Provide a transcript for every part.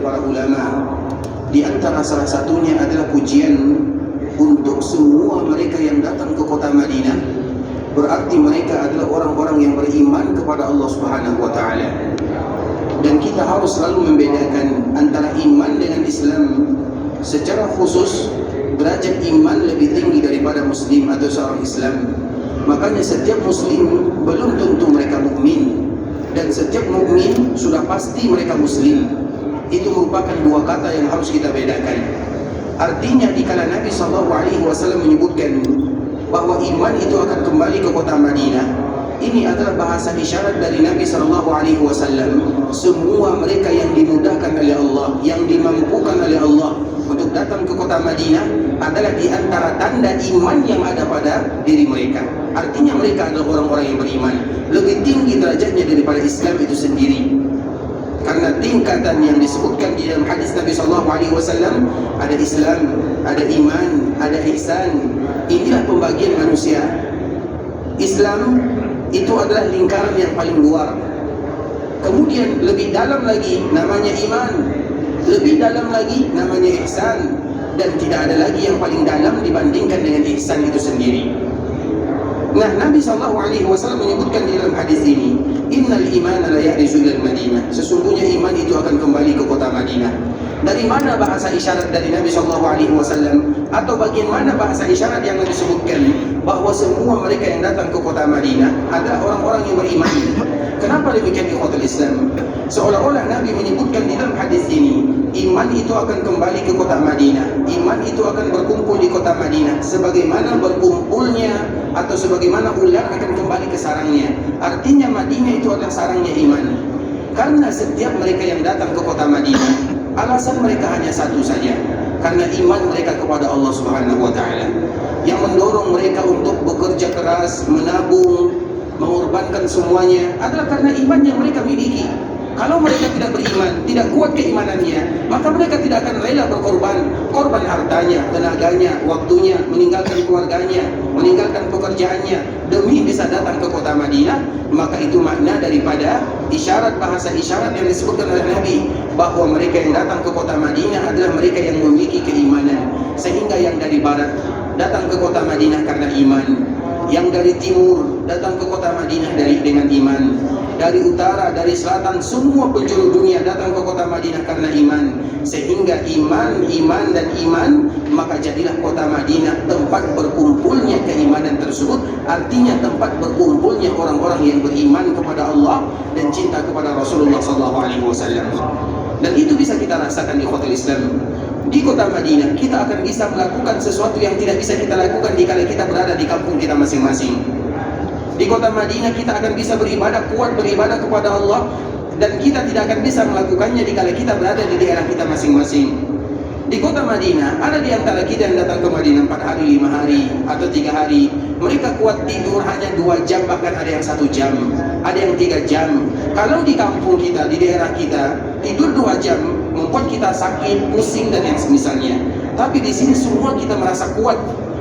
para ulama. Di antara salah satunya adalah pujian untuk semua mereka yang datang ke kota Madinah. Berarti mereka adalah orang-orang yang beriman kepada Allah Subhanahu wa taala. Dan kita harus selalu membedakan antara iman dengan Islam. Secara khusus, derajat iman lebih tinggi daripada muslim atau seorang Islam. Makanya setiap muslim belum tentu mereka mukmin, dan setiap mukmin sudah pasti mereka muslim. Itu merupakan dua kata yang harus kita bedakan. Artinya dikala Nabi SAW menyebutkan bahwa iman itu akan kembali ke kota Madinah, ini adalah bahasa isyarat dari Nabi SAW. Semua mereka yang dimudahkan oleh Allah, yang dimampukan oleh Allah untuk datang ke kota Madinah adalah di antara tanda iman yang ada pada diri mereka. Artinya mereka adalah orang-orang yang beriman, lebih tinggi derajatnya daripada Islam itu sendiri. Karena tingkatan yang disebutkan di dalam hadis Nabi SAW, ada Islam, ada iman, ada ihsan. Inilah pembagian manusia. Islam itu adalah lingkaran yang paling luar. Kemudian lebih dalam lagi namanya iman, lebih dalam lagi namanya ihsan, dan tidak ada lagi yang paling dalam dibandingkan dengan ihsan itu sendiri. Nah, Nabi SAW menyebutkan di dalam hadis ini, innal imana la ya'rizu ilal Madinah. Sesungguhnya iman itu akan kembali ke kota Madinah. Dari mana bahasa isyarat dari Nabi SAW? Atau bagaimana bahasa isyarat yang disebutkan bahwa semua mereka yang datang ke kota Madinah adalah orang-orang yang beriman? Kenapa demikian ikhwatul Islam? Seolah-olah Nabi menyebutkan di dalam hadis ini, iman itu akan kembali ke kota Madinah, iman itu akan berkumpul di kota Madinah, sebagaimana berkumpulnya atau sebagaimana ular akan kembali ke sarangnya. Artinya Madinah itu adalah sarangnya iman. Karena setiap mereka yang datang ke kota Madinah, alasan mereka hanya satu saja, karena iman mereka kepada Allah Subhanahu wa taala, yang mendorong mereka untuk bekerja keras, menabung, mengorbankan semuanya adalah karena iman yang mereka miliki. Kalau mereka tidak beriman, tidak kuat keimanannya, maka mereka tidak akan rela korban hartanya, tenaganya, waktunya, meninggalkan keluarganya, meninggalkan pekerjaannya demi bisa datang ke kota Madinah. Maka itu makna daripada isyarat, bahasa isyarat yang disebutkan oleh Nabi, bahwa mereka yang datang ke kota Madinah adalah mereka yang memiliki keimanan. Sehingga yang dari barat datang ke kota Madinah karena iman, yang dari timur datang ke kota Madinah dengan iman, dari utara, dari selatan, semua penjuru dunia datang ke kota Madinah karena iman. Sehingga iman, dan iman, maka jadilah kota Madinah tempat berkumpulnya keimanan tersebut. Artinya tempat berkumpulnya orang-orang yang beriman kepada Allah dan cinta kepada Rasulullah SAW. Dan itu bisa kita rasakan di kota Islam. Di kota Madinah kita akan bisa melakukan sesuatu yang tidak bisa kita lakukan dikala kita berada di kampung kita masing-masing. Di kota Madinah kita akan bisa kuat beribadah kepada Allah, dan kita tidak akan bisa melakukannya dikala kita berada di daerah kita masing-masing. Di kota Madinah ada di antara kita yang datang ke Madinah 4 hari, 5 hari, atau 3 hari. Mereka kuat tidur hanya 2 jam, bahkan ada yang 1 jam, ada yang 3 jam. Kalau di kampung kita, di daerah kita, tidur 2 jam membuat kita sakit, pusing, dan yang semisalnya. Tapi di sini semua kita merasa kuat.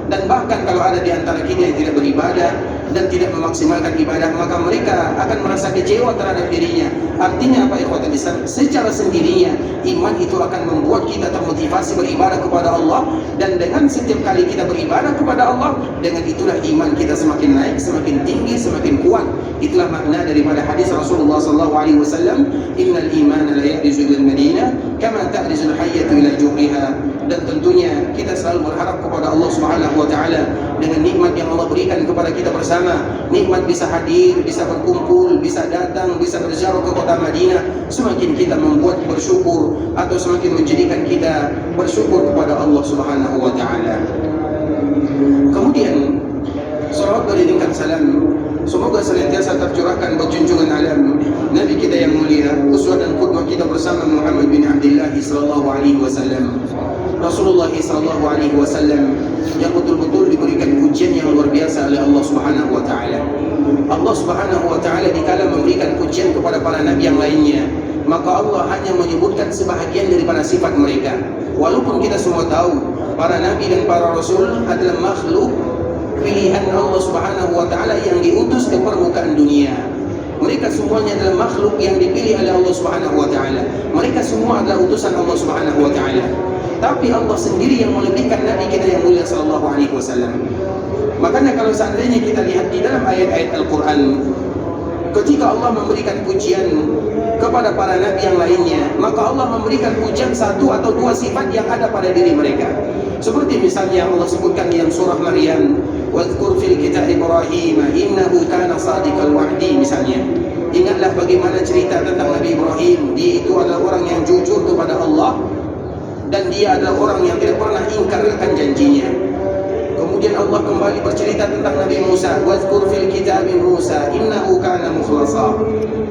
Dan bahkan kalau ada di antara kita yang tidak beribadah dan tidak memaksimalkan ibadah, maka mereka akan merasa kecewa terhadap dirinya. Artinya apa, ikhwatul Islam? Secara sendirinya iman itu akan membuat kita termotivasi beribadah kepada Allah, dan dengan setiap kali kita beribadah kepada Allah, dengan itulah iman kita semakin naik, semakin tinggi, semakin kuat. Itulah makna daripada hadis Rasulullah SAW, innal imana la ya'rizu ilal Madinah kama ta'rizu al-hayyatu ila juhriha. Dan tentunya kita selalu berharap kepada Allah Subhanahu wa taala dengan nikmat yang Allah berikan kepada kita bersama, nikmat bisa hadir, bisa berkumpul, bisa datang, bisa berziarah ke kota Madinah, semakin kita membuat bersyukur atau semakin menjadikan kita bersyukur kepada Allah Subhanahu wa taala. Kemudian salawat beriringkan salam semoga senantiasa tercurahkan berjunjungan alam Nabi kita yang mulia, uswah dan qudwah kita bersama Muhammad bin Abdullah sallallahu alaihi wasallam. Rasulullah sallallahu alaihi wasallam yang betul-betul diberikan pujian yang luar biasa oleh Allah Subhanahu wa taala. Allah Subhanahu wa taala dikala memberikan pujian kepada para nabi yang lainnya, maka Allah hanya menyebutkan sebahagian daripada sifat mereka. Walaupun kita semua tahu para nabi dan para rasul adalah makhluk pilihan Allah Subhanahu wa taala yang diutus ke permukaan dunia. Mereka semuanya adalah makhluk yang dipilih oleh Allah Subhanahu wa taala. Mereka semua semua adalah utusan Allah Subhanahu wa taala. Tapi Allah sendiri yang melebihkan Nabi kita yang mulia sallallahu alaihi wasallam. Makanya kalau seandainya kita lihat di dalam ayat-ayat Al-Quran, ketika Allah memberikan pujian kepada para nabi yang lainnya, maka Allah memberikan pujian satu atau dua sifat yang ada pada diri mereka. Seperti misalnya Allah sebutkan di surah Maryam, "Wadhkur fil kitab Ibrahim innahu kana shadiqal wa'di." Misalnya, ingatlah bagaimana cerita tentang Nabi Ibrahim. Dia itu adalah orang yang jujur kepada Allah dan dia adalah orang yang tidak pernah ingkar akan janjinya. Kemudian Allah kembali bercerita tentang Nabi Musa, "Wadhkur fil kitab Musa innahu kana mukhlasa."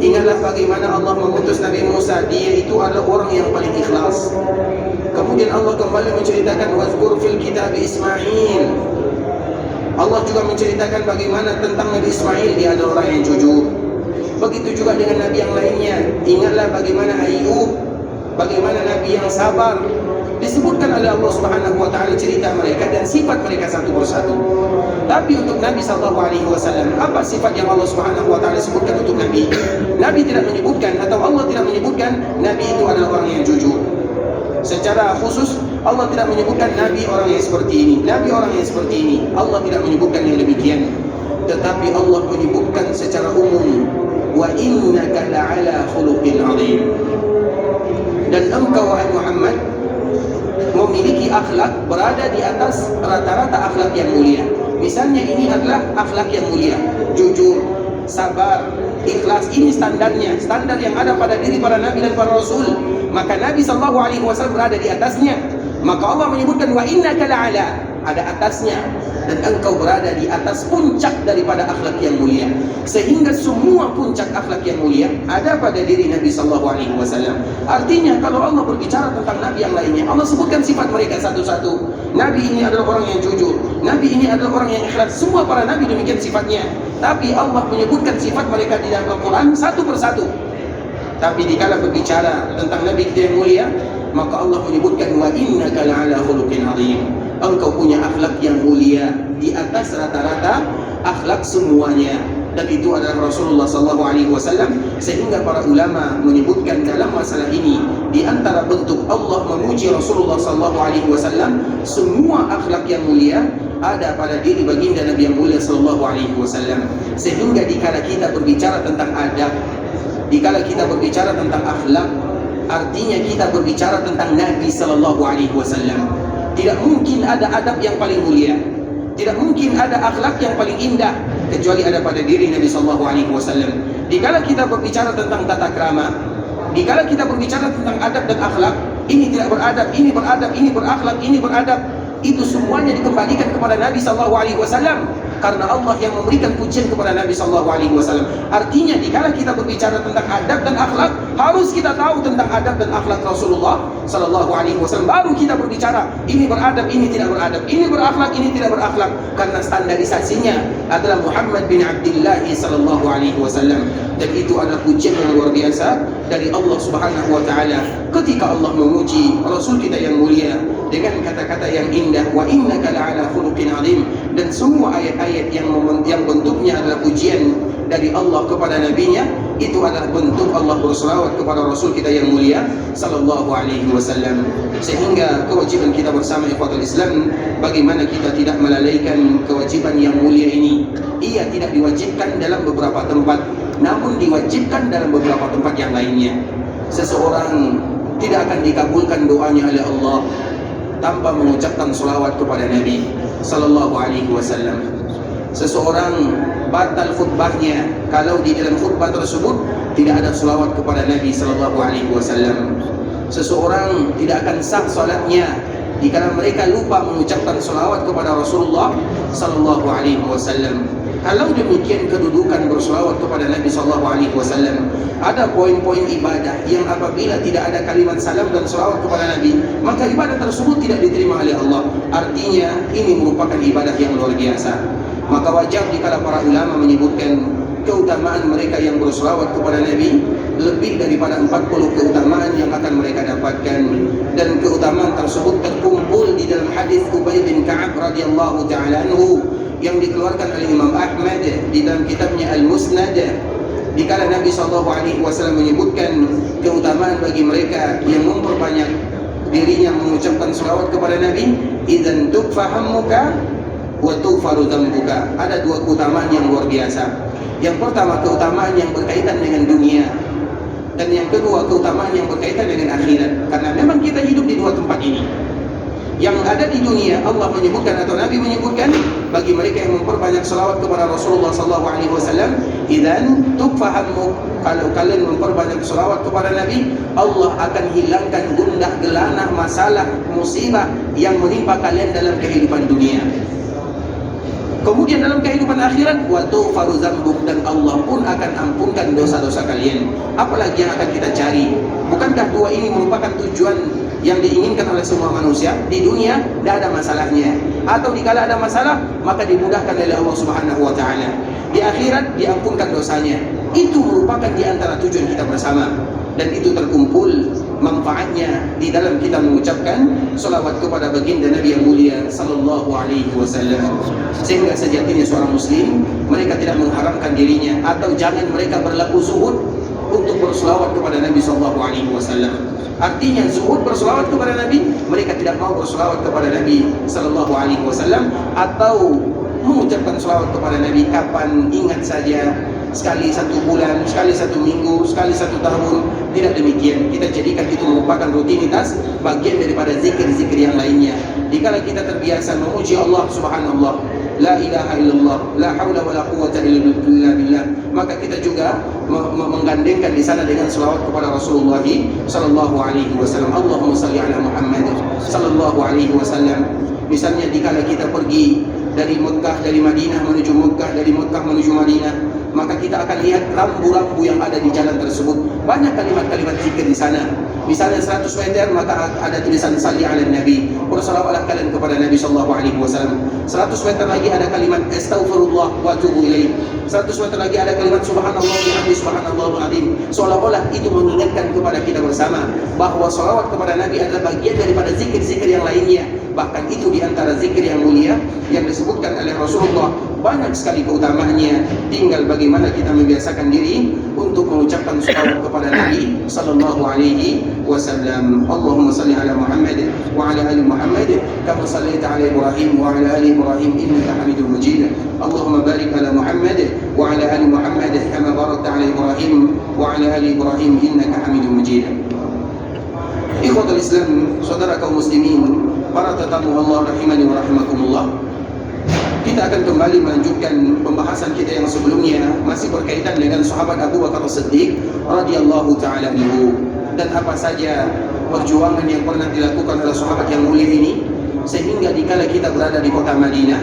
Ingatlah bagaimana Allah mengutus Nabi Musa, dia itu adalah orang yang paling ikhlas. Kemudian Allah kembali menceritakan, "Wadhkur fil kitab Ismail." Allah juga menceritakan bagaimana tentang Nabi Ismail, dia adalah orang yang jujur. Begitu juga dengan nabi yang lainnya. Ingatlah bagaimana Ayub, bagaimana nabi yang sabar. Disebutkan oleh Allah Subhanahu wa taala cerita mereka dan sifat mereka satu persatu. Tapi untuk Nabi sallallahu alaihi wasallam, apa sifat yang Allah Subhanahu wa taala sebutkan untuk Nabi? Nabi tidak menyebutkan atau Allah tidak menyebutkan Nabi itu adalah orang yang jujur. Secara khusus Allah tidak menyebutkan Nabi orang yang seperti ini, Nabi orang yang seperti ini. Allah tidak menyebutkan yang demikian. Tetapi Allah menyebutkan secara umum, "Wa innaka la'ala khuluqin 'adzim." Dan engkau wahai Muhammad memiliki akhlak berada di atas rata-rata akhlak yang mulia. Misalnya ini adalah akhlak yang mulia, jujur, sabar, ikhlas. Ini standarnya, standar yang ada pada diri para nabi dan para rasul. Maka Nabi sallallahu alaihi wasallam berada di atasnya. Maka Allah menyebutkan, "Wa innaka la'ala," ada atasnya, dan engkau berada di atas puncak daripada akhlak yang mulia. Sehingga semua puncak akhlak yang mulia ada pada diri Nabi sallallahu alaihi wasallam. Artinya kalau Allah berbicara tentang nabi yang lainnya, Allah sebutkan sifat mereka satu-satu. Nabi ini adalah orang yang jujur, nabi ini adalah orang yang ikhlas. Semua para nabi demikian sifatnya. Tapi Allah menyebutkan sifat mereka di dalam Al-Quran satu persatu. Tapi dikala berbicara tentang nabi kita yang mulia, maka Allah menyebutkan, "Wa innaka la'ala khuluqin 'adzim." Engkau punya akhlak yang mulia di atas rata-rata akhlak semuanya, dan itu adalah Rasulullah sallallahu alaihi wasallam. Sehingga para ulama menyebutkan dalam masalah ini, di antara bentuk Allah memuji Rasulullah sallallahu alaihi wasallam, semua akhlak yang mulia ada pada diri baginda Nabi yang mulia sallallahu alaihi wasallam. Sehingga dikala kita berbicara tentang adab, dikala kita berbicara tentang akhlak, artinya kita berbicara tentang Nabi sallallahu alaihi wasallam. Tidak mungkin ada adab yang paling mulia, tidak mungkin ada akhlak yang paling indah kecuali ada pada diri Nabi sallallahu alaihi wasallam. Dikala kita berbicara tentang tata krama, dikala kita berbicara tentang adab dan akhlak, ini tidak beradab, ini beradab, ini berakhlak, ini beradab, itu semuanya dikembalikan kepada Nabi sallallahu alaihi wasallam. Karena Allah yang memberikan pujian kepada Nabi sallallahu alaihi wasallam. Artinya dikala kita berbicara tentang adab dan akhlak, harus kita tahu tentang adab dan akhlak Rasulullah sallallahu alaihi wasallam. Baru kita berbicara ini beradab, ini tidak beradab, ini berakhlak, ini tidak berakhlak. Karena standarisasinya adalah Muhammad bin Abdullah sallallahu alaihi wasallam. Dan itu adalah pujian yang luar biasa dari Allah Subhanahu wa taala ketika Allah memuji Rasul kita yang mulia dengan kata-kata yang indah, "Wa innaka la'ala khuluqin 'adzim." Dan semua ayat-ayat yang bentuknya adalah pujian dari Allah kepada nabinya, itu adalah bentuk Allah berselawat kepada Rasul kita yang mulia sallallahu alaihi wasallam. Sehingga kewajiban kita bersama ikhwatul Islam, bagaimana kita tidak melalaikan kewajiban yang mulia ini. Ia tidak diwajibkan dalam beberapa tempat, namun diwajibkan dalam beberapa tempat yang lainnya. Seseorang tidak akan dikabulkan doanya oleh Allah tanpa mengucapkan selawat kepada Nabi sallallahu alaihi wasallam. Seseorang batal khutbahnya kalau di dalam khutbah tersebut tidak ada selawat kepada Nabi sallallahu alaihi wasallam. Seseorang tidak akan sah salatnya jika mereka lupa mengucapkan selawat kepada Rasulullah sallallahu alaihi wasallam. Kalau demikian kedudukan berselawat kepada Nabi sallallahu alaihi wasallam, ada poin-poin ibadah yang apabila tidak ada kalimat salam dan selawat kepada Nabi, maka ibadah tersebut tidak diterima oleh Allah. Artinya ini merupakan ibadah yang luar biasa. Maka wajar jika para ulama menyebutkan keutamaan mereka yang berselawat kepada Nabi lebih daripada 40 keutamaan yang akan mereka dapatkan, dan keutamaan tersebut terkumpul di dalam hadis Ubay bin Ka'ab radhiyallahu taala anhu yang dikeluarkan oleh Imam Ahmad di dalam kitabnya Al-Musnad Dikala Nabi SAW menyebutkan keutamaan bagi mereka yang memperbanyak dirinya mengucapkan selawat kepada Nabi, idzan tukfahammuka wa tughfaru dzambuka. Ada dua keutamaan yang luar biasa. Yang pertama, keutamaan yang berkaitan dengan dunia, dan yang kedua, keutamaan yang berkaitan dengan akhirat. Karena memang kita hidup di dua tempat ini. Yang ada di dunia, Allah menyebutkan atau Nabi menyebutkan bagi mereka yang memperbanyak salawat kepada Rasulullah SAW, idzan tukfahammuk, kalau kalian memperbanyak salawat kepada Nabi, Allah akan hilangkan gundah gelana masalah musibah yang menimpa kalian dalam kehidupan dunia. Kemudian dalam kehidupan akhirat, wa tughfaru dzambuk, dan Allah pun akan ampunkan dosa-dosa kalian. Apalagi yang akan kita cari? Bukankah dua ini merupakan tujuan yang diinginkan oleh semua manusia? Di dunia tidak ada masalahnya, atau dikala ada masalah maka dimudahkan oleh Allah Subhanahu wa taala. Di akhirat diampunkan dosanya. Itu merupakan di antara tujuan kita bersama, dan itu terkumpul manfaatnya di dalam kita mengucapkan salawat kepada baginda Nabi yang mulia sallallahu alaihi wasallam. Sehingga sejatinya seorang muslim, mereka tidak mengharamkan dirinya, atau jangan mereka berlaku zuhud untuk berselawat kepada Nabi sallallahu alaihi wasallam. Artinya zuhud berselawat kepada Nabi, mereka tidak mau berselawat kepada Nabi sallallahu alaihi wasallam, atau mengucapkan selawat kepada Nabi kapan ingat saja, sekali satu bulan, sekali satu minggu, sekali satu tahun. Tidak demikian. Kita jadikan itu merupakan rutinitas, bagian daripada zikir-zikir yang lainnya. Dikala kita terbiasa memuji Allah Subhanallah, la ilaha illallah, la haula wala quwwata illa billah, maka kita juga menggandengkan di sana dengan selawat kepada Rasulullah sallallahu alaihi wasallam. Allahumma shalli ala Muhammad sallallahu alaihi wasallam. Misalnya dikala kita pergi dari Mekah, dari Madinah menuju Mekah, dari Mekah menuju Madinah, maka kita akan lihat rambu-rambu yang ada di jalan tersebut. Banyak kalimat-kalimat zikir di sana. Misalnya 100 meter maka ada tulisan salli ala Nabi, bersalawatlah kalian kepada Nabi sallallahu alaihi wasallam. 100 meter lagi ada kalimat astaghfirullah wa atubu ilaih. 100 meter lagi ada kalimat subhanallah bihamdi subhanallahul azim. Seolah-olah itu mengingatkan kepada kita bersama bahwa salawat kepada Nabi adalah bagian daripada zikir-zikir yang lainnya. Bahkan itu di antara zikir yang mulia yang disebutkan oleh Rasulullah. Banyak sekali keutamaannya. Tinggal bagaimana kita membiasakan diri untuk mengucapkan salawat kepada Nabi sallallahu alaihi wasallam. Allahumma salli ala Muhammad wa ala ali Muhammad kama sallaita ala Ibrahim wa ala ali Ibrahim innaka Hamidum Majid. Allahumma barik ala Muhammad wa ala ali Muhammad kama barakta ala Ibrahim wa ala ali Ibrahim innaka Hamidum Majid. Ikhwatul Islam, saudara kaum muslimin, para tetamu Allah rahimani wa rahimakumullah. Kita akan kembali melanjutkan pembahasan kita yang sebelumnya, masih berkaitan dengan sahabat Abu Bakar As-Siddiq radhiyallahu taala anhu, dan apa saja perjuangan yang pernah dilakukan oleh sahabat yang mulia ini, sehingga dikala kita berada di kota Madinah,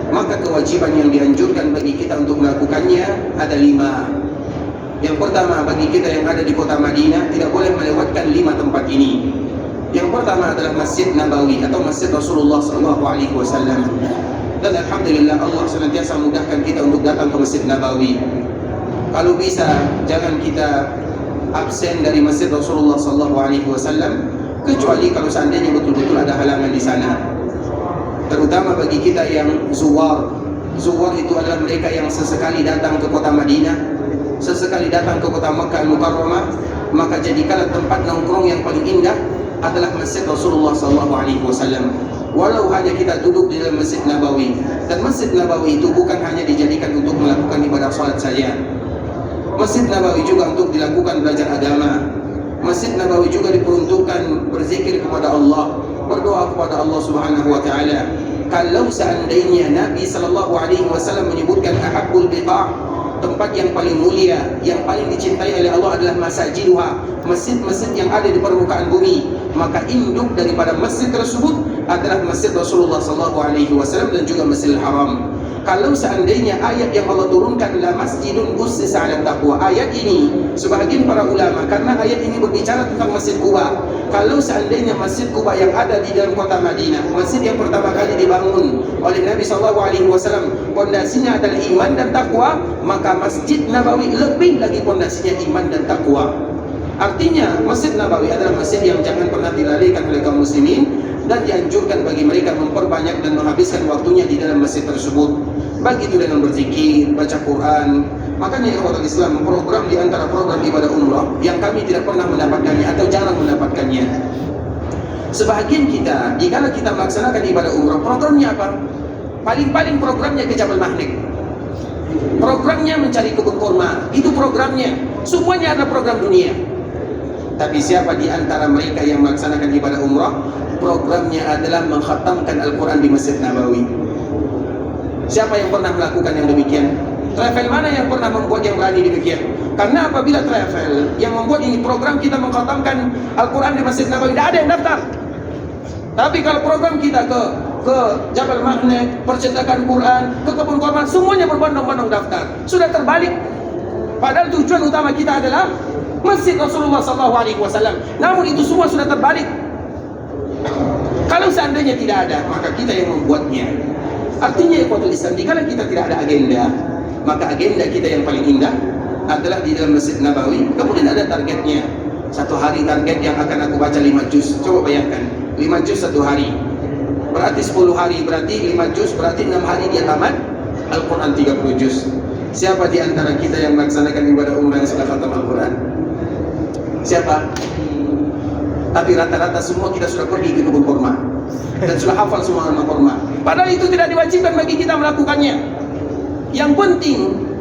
maka kewajiban yang dianjurkan bagi kita untuk melakukannya ada 5. Yang pertama, bagi kita yang ada di kota Madinah tidak boleh melewatkan 5 tempat ini. Yang pertama adalah Masjid Nabawi atau Masjid Rasulullah SAW. Dan alhamdulillah Allah senantiasa mudahkan kita untuk datang ke Masjid Nabawi. Kalau bisa jangan kita absen dari Masjid Rasulullah SAW, kecuali kalau seandainya betul-betul ada halangan di sana. Terutama bagi kita yang zuwar. Zuwar itu adalah mereka yang sesekali datang ke kota Madinah, sesekali datang ke kota Makkah Al-Mukarramah, maka jadikanlah tempat nongkrong yang paling indah adalah Masjid Rasulullah SAW. Walau hanya kita duduk di dalam Masjid Nabawi. Dan Masjid Nabawi itu bukan hanya dijadikan untuk melakukan ibadah salat saja. Masjid Nabawi juga untuk dilakukan belajar agama. Masjid Nabawi juga diperuntukkan berzikir kepada Allah, berdoa kepada Allah Subhanahu wa taala. Kalau seandainya Nabi sallallahu alaihi wasallam menyebutkan ahabbul biqa', tempat yang paling mulia, yang paling dicintai oleh Allah adalah masajiduha, masjid-masjid yang ada di permukaan bumi, maka induk daripada masjid tersebut adalah Masjid Rasulullah SAW dan juga Masjidil Haram. Kalau seandainya ayat yang Allah turunkan la masjidun ussisa 'ala taqwa, ayat ini sebagian para ulama, karena ayat ini berbicara tentang Masjid Quba. Kalau seandainya Masjid Quba yang ada di dalam kota Madinah, masjid yang pertama kali dibangun oleh Nabi SAW, pondasinya adalah iman dan takwa, maka Masjid Nabawi lebih lagi pondasinya iman dan takwa. Artinya Masjid Nabawi adalah masjid yang jangan pernah dilalaikan oleh kaum muslimin, dan dianjurkan bagi mereka memperbanyak dan menghabiskan waktunya di dalam masjid tersebut. Baik itu dengan berzikir, baca Quran, Makanya ikhwatul Islam, program di antara program ibadah umrah yang kami tidak pernah mendapatkannya atau jarang mendapatkannya. Sebahagian kita, jika kita melaksanakan ibadah umrah, programnya apa? Paling-paling programnya ke Jabal Mahnek. Programnya mencari kebun kurma, itu programnya. Semuanya adalah program dunia. Tapi siapa di antara mereka yang melaksanakan ibadah umrah, programnya adalah mengkhatamkan Al-Quran di Masjid Nabawi. Siapa yang pernah melakukan yang demikian? Travel mana yang pernah membuat yang berani demikian? Karena apabila travel yang membuat ini program kita mengkhatamkan Al-Quran di Masjid Nabawi, tidak ada yang daftar. Tapi kalau program kita ke Jabal Mahnek, percetakan Quran, ke kebun kurma, semuanya berbondong-bondong daftar. Sudah terbalik. Padahal tujuan utama kita adalah Masjid Rasulullah SAW. Namun itu semua sudah terbalik. Kalau seandainya tidak ada, maka kita yang membuatnya. Artinya ikhwatul Islam, jika kita tidak ada agenda, maka agenda kita yang paling indah adalah di dalam Masjid Nabawi. Kemudian ada targetnya. Satu hari target yang akan aku baca 5 juz. Coba bayangkan, 5 juz satu hari. Berarti 10 hari, berarti 5 juz, berarti 6 hari dia tamat Al-Quran 30 juz. Siapa di antara kita yang melaksanakan ibadah umrah yang sudah khatam Al-Quran? Siapa? Tapi rata-rata semua kita sudah pergi ke kebun kurma dan sudah hafal semua nama kurma. Padahal itu tidak diwajibkan bagi kita melakukannya. Yang penting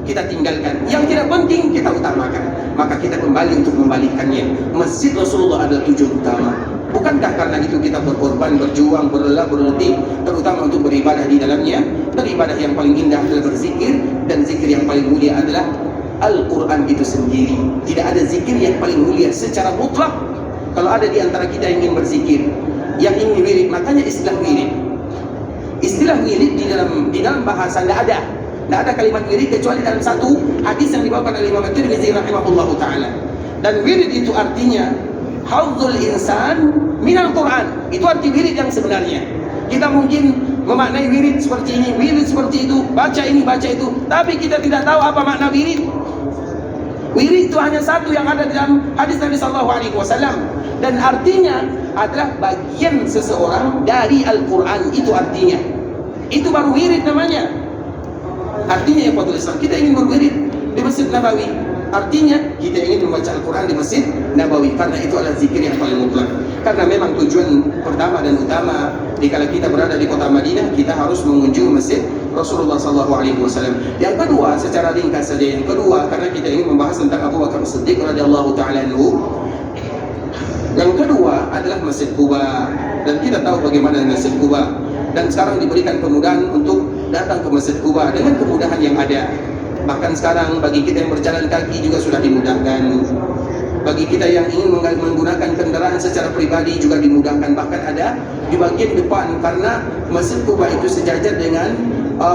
kita tinggalkan, yang tidak penting kita utamakan. Maka kita kembali untuk membalikkannya. Masjid Rasulullah adalah tujuan utama. Bukankah karena itu kita berkorban, berjuang, berlelah, berletih, terutama untuk beribadah di dalamnya? Dan ibadah yang paling indah adalah berzikir, dan zikir yang paling mulia adalah Al-Quran itu sendiri. Tidak ada zikir yang paling mulia secara mutlak. Kalau ada di antara kita yang ingin berzikir, yang ingin wirid, makanya istilah wirid. Istilah wirid di dalam bahasa tidak ada. Tidak ada kalimat wirid kecuali dalam satu hadis yang dibawakan oleh Imam At-Tirmidzi rahimahullahu taala. Dan wirid itu artinya haudzul insan minal Quran. Itu arti wirid yang sebenarnya. Kita mungkin memaknai wirid seperti ini, wirid seperti itu, baca ini, baca itu, tapi kita tidak tahu apa makna wirid. Wirid itu hanya satu yang ada dalam hadis Nabi SAW, dan artinya adalah bagian seseorang dari Al-Quran. Itu artinya, itu baru wirid namanya. Artinya ya Ikhwatul Islam, kita ingin berwirid di Masjid Nabawi. Artinya kita ingin membaca Al-Quran di Masjid Nabawi, karena itu adalah zikir yang paling mutlak. Karena memang tujuan pertama dan utama dikala kita berada di kota Madinah, kita harus mengunjungi Masjid Rasulullah SAW. Yang kedua, secara ringkas saja, yang kedua karena kita ingin membahas tentang Abu Bakar As-Siddiq radhiyallahu taala anhu. Yang kedua adalah Masjid Quba, dan kita tahu bagaimana Masjid Quba. Dan sekarang diberikan kemudahan untuk datang ke Masjid Quba dengan kemudahan yang ada. Bahkan sekarang bagi kita yang berjalan kaki juga sudah dimudahkan. Bagi kita yang ingin menggunakan kendaraan secara pribadi juga dimudahkan. Bahkan ada di bagian depan, karena Masjid Quba itu sejajar dengan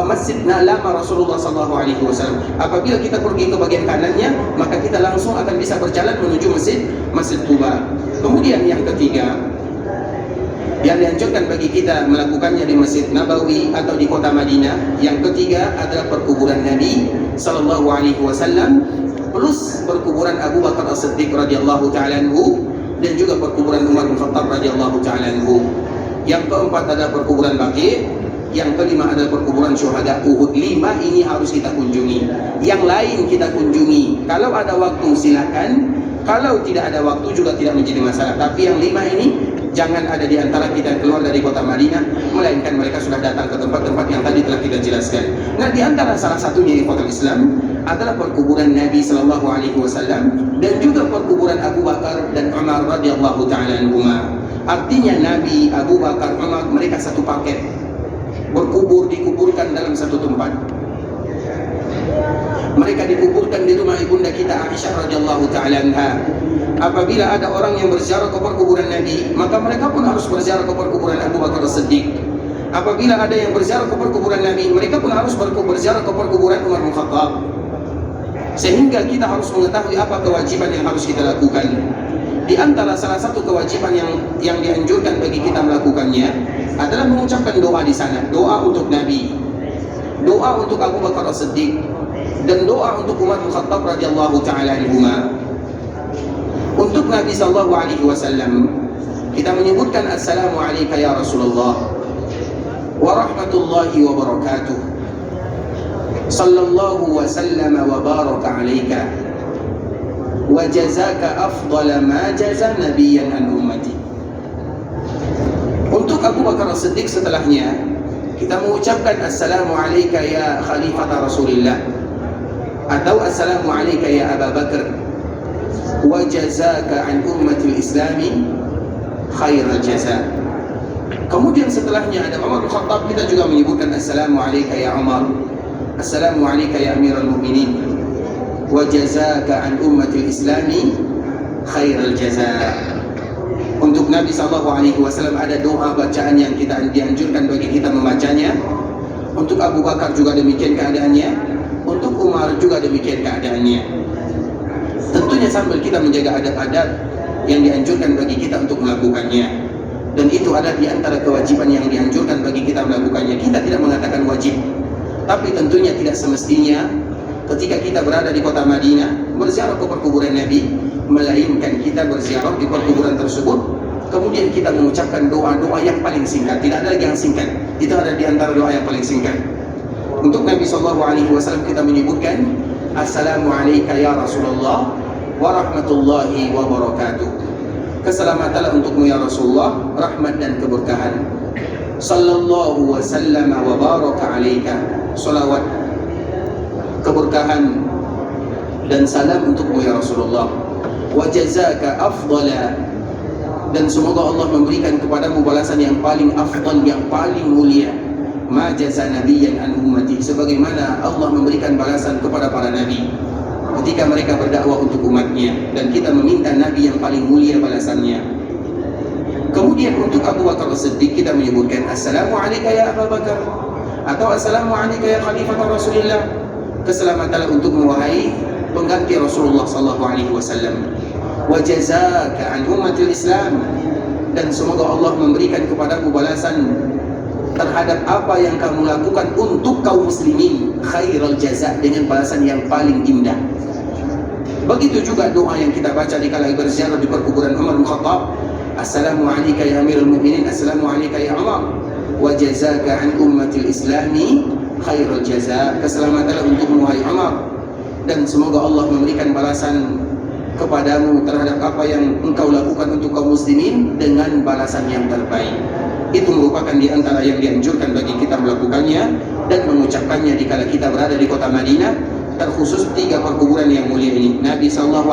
Masjid Lama Rasulullah SAW. Apabila kita pergi ke bagian kanannya, maka kita langsung akan bisa berjalan menuju Masjid Quba. Kemudian yang ketiga, yang dianjurkan bagi kita melakukannya di Masjid Nabawi atau di kota Madinah. Yang ketiga adalah perkuburan Nabi Sallallahu Alaihi Wasallam plus perkuburan Abu Bakar As-Siddiq radhiyallahu taala anhu, dan juga perkuburan Umar bin Khattab radhiyallahu taala anhu. Yang keempat adalah perkuburan Baqi'. Yang kelima adalah perkuburan syuhada Uhud. 5 ini harus kita kunjungi. Yang lain kita kunjungi kalau ada waktu silakan, kalau tidak ada waktu juga tidak menjadi masalah. Tapi yang 5 ini jangan ada di antara kita yang keluar dari kota Madinah, melainkan mereka sudah datang ke tempat-tempat yang tadi telah kita jelaskan. Nah, di antara salah satunya ikhwatul Islam adalah perkuburan Nabi Sallallahu Alaihi Wasallam dan juga perkuburan Abu Bakar dan Umar radhiyallahu taala anhuma. Artinya Nabi, Abu Bakar, Umar, mereka satu paket. Dikuburkan dalam satu tempat. Mereka dikuburkan di rumah ibunda kita Aisyah radhiyallahu taala anha. Apabila ada orang yang berziarah ke perkuburan Nabi, maka mereka pun harus berziarah ke perkuburan Abu Bakar As-Siddiq. Apabila ada yang berziarah ke perkuburan Nabi, mereka pun harus berziarah ke perkuburan Umar bin Khattab. Sehingga kita harus mengetahui apa kewajiban yang harus kita lakukan. Di antara salah satu kewajiban yang dianjurkan bagi kita melakukannya adalah mengucapkan doa di sana. Doa untuk Nabi, doa untuk Abu Bakar As-Siddiq, dan doa untuk Umar bin Khattab radhiyallahu taala anhuma. Untuk Nabi sallallahu alaihi wasallam kita menyebutkan assalamu alayka ya Rasulullah wa rahmatullahi wa barakatuh. sallallahu wa sallama wa baraka alaika wa jazaka afdala ma jaza nabiyyan an ummati. Untuk Abu Bakar As-Siddiq setelahnya, kita mengucapkan assalamu alayka ya khalifata Rasulillah, atau assalamu alayka ya Abu Bakar, wa jazaka an ummatil islami khairal jaza. Kemudian setelahnya ada Umar bin Khattab, kita juga menyebutkan assalamu alayka ya Umar, assalamu alayka ya Amirul Mukminin, wa jazaka an ummatil islami khairal jaza. Untuk Nabi SAW ada doa bacaan yang kita dianjurkan bagi kita membacanya. Untuk Abu Bakar juga demikian keadaannya, untuk Umar juga demikian keadaannya. Tentunya sambil kita menjaga adab-adab yang dianjurkan bagi kita untuk melakukannya, dan itu ada di antara kewajiban yang dianjurkan bagi kita melakukannya. Kita tidak mengatakan wajib, tapi tentunya tidak semestinya ketika kita berada di kota Madinah berziarah ke perkuburan Nabi, melainkan kita berziarah di perkuburan tersebut, kemudian kita mengucapkan doa-doa yang paling singkat. Tidak ada lagi yang singkat, itu ada di antara doa yang paling singkat. Untuk Nabi SAW kita menyebutkan assalamu alayka ya Rasulullah wa rahmatullahi wa barakatuh. Keselamatanlah untukmu ya Rasulullah, rahmat dan keberkahan. Sallallahu wa sallama wa baraka alaika, salawat, keberkahan dan salam untukmu ya Rasulullah. Wa jazaka afdala, dan semoga Allah memberikan kepadamu balasan yang paling afdal, yang paling mulia. Ma jaza nabiyyan an ummati, sebagaimana Allah memberikan balasan kepada para nabi ketika mereka berdakwah untuk umatnya, dan kita meminta nabi yang paling mulia balasannya. Kemudian untuk Abu Bakar As-Siddiq kita menyebutkan assalamu alayka ya Abu Bakar, atau assalamu alayka ya khalifata Rasulillah. Keselamatanlah untukmu wahai pengganti Rasulullah sallallahu alaihi wasallam. Wa jazaka an ummatil Islam, dan semoga Allah memberikan kepadamu balasan terhadap apa yang kamu lakukan untuk kaum muslimin khairal jaza, dengan balasan yang paling indah. Begitu juga doa yang kita baca di kala berziarah di perkuburan Umar bin Khattab, assalamu alayka ya Amirul Mukminin, assalamu alayka ya Umar, wa jazaka an ummatil islami khairal jaza. Keselamatanlah untukmu wahai Umar, dan semoga Allah memberikan balasan kepadamu terhadap apa yang engkau lakukan untuk kaum muslimin dengan balasan yang terbaik. Itu merupakan di antara yang dianjurkan bagi kita melakukannya dan mengucapkannya di kala kita berada di kota Madinah, terkhusus 3 perkuburan yang mulia ini. Nabi SAW,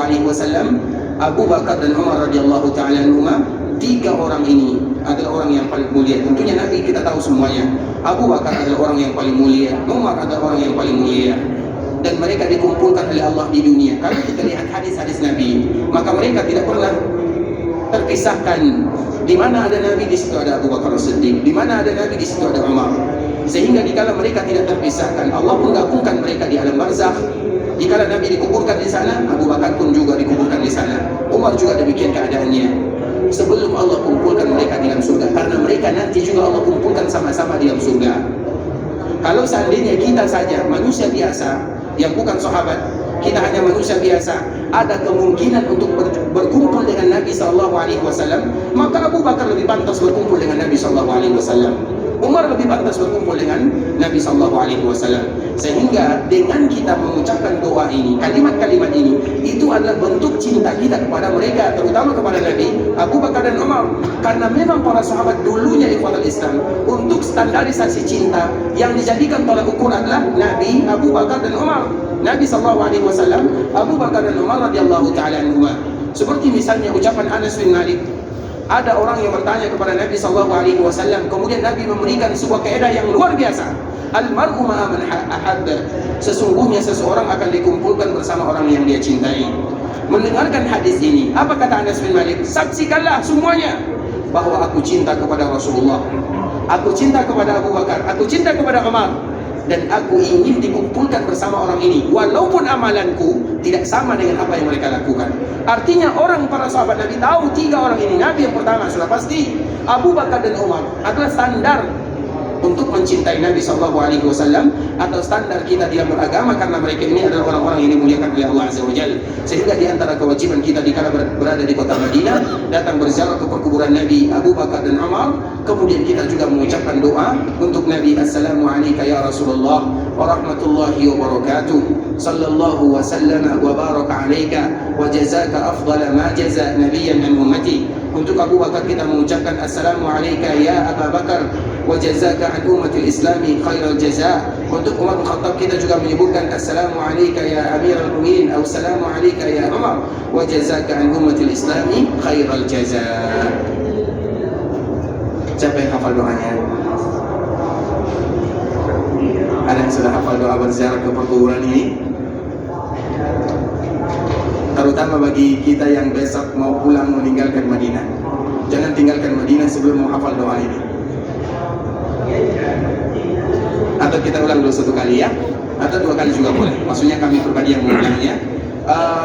Abu Bakar dan Umar radhiyallahu ta'ala anhuma, 3 orang ini adalah orang yang paling mulia. Tentunya Nabi kita tahu semuanya. Abu Bakar adalah orang yang paling mulia, Umar adalah orang yang paling mulia, dan mereka dikumpulkan oleh Allah di dunia. Kalau kita lihat hadis-hadis Nabi, maka mereka tidak pernah terpisahkan. Di mana ada Nabi, di situ ada Abu Bakar As-Siddiq. Di mana ada Nabi, di situ ada Umar. Sehingga dikala mereka tidak terpisahkan, Allah pun gabungkan mereka di alam barzakh. Dikala Nabi dikuburkan di sana, Abu Bakar pun juga dikuburkan di sana. Umar juga demikian keadaannya. Sebelum Allah kumpulkan mereka di dalam surga, karena mereka nanti juga Allah kumpulkan sama-sama di dalam surga. Kalau seandainya kita saja manusia biasa yang bukan sahabat, kita hanya manusia biasa, ada kemungkinan untuk berkumpul dengan Nabi SAW, maka Abu Bakar lebih pantas berkumpul dengan Nabi SAW. Umar lebih pantas berkumpul dengan Nabi SAW. Sehingga dengan kita mengucapkan doa ini, kalimat-kalimat ini, itu adalah bentuk cinta kita kepada mereka, terutama kepada Nabi, Abu Bakar dan Umar. Karena memang para sahabat dulunya ikhwatul Islam, untuk standarisasi cinta yang dijadikan tolak ukur adalah Nabi, Abu Bakar dan Umar. Nabi SAW, Abu Bakar dan Umar radhiyallahu ta'ala anhuma. Seperti misalnya ucapan Anas bin Malik, ada orang yang bertanya kepada Nabi SAW, kemudian Nabi memberikan sebuah kaidah yang luar biasa. Al-mar'u ma'a man ahabba, sesungguhnya seseorang akan dikumpulkan bersama orang yang dia cintai. Mendengarkan hadis ini, apa kata Anas bin Malik? Saksikanlah semuanya bahwa aku cinta kepada Rasulullah, aku cinta kepada Abu Bakar, aku cinta kepada Umar, dan aku ingin dikumpulkan bersama orang ini, walaupun amalanku tidak sama dengan apa yang mereka lakukan. Artinya orang para sahabat Nabi tahu 3 orang ini. Nabi yang pertama sudah pasti, Abu Bakar dan Umar adalah standar untuk untuk mencintai Nabi SAW atau standar kita dalam beragama, karena mereka ini adalah orang-orang yang dimuliakan oleh Allah Azza wa Jalla. Sehingga di antara kewajiban kita dikala berada di kota Madinah, datang berziarah ke perkuburan Nabi Abu Bakar dan Umar, kemudian kita juga mengucapkan doa untuk Nabi. Assalamualaikum ya Rasulullah wa rahmatullahi wa barakatuh, sallallahu wa sallama wa baraka alaika wa jazaka afdala ma jaza nabiyyan an ummati. Untuk Abu Bakar kita mengucapkan Assalamualaikum ya Abu Bakar wa jazaka an ummatil islami khairal jaza. Untuk Umar bin Khattab kita juga menyebutkan Assalamualaikum ya Amirul Mu'minin atau Assalamualaikum ya Umar wa jazaka an ummatil islami khairal jaza. Siapa yang hafal doanya? Ada yang sudah hafal doa berziarah ke perkuburan ini? Terutama bagi kita yang besok mau pulang meninggalkan Madinah, jangan tinggalkan Madinah sebelum menghafal doa ini. Atau kita ulang dulu satu kali ya, atau dua kali juga boleh. Maksudnya kami pribadi yang mengulangnya.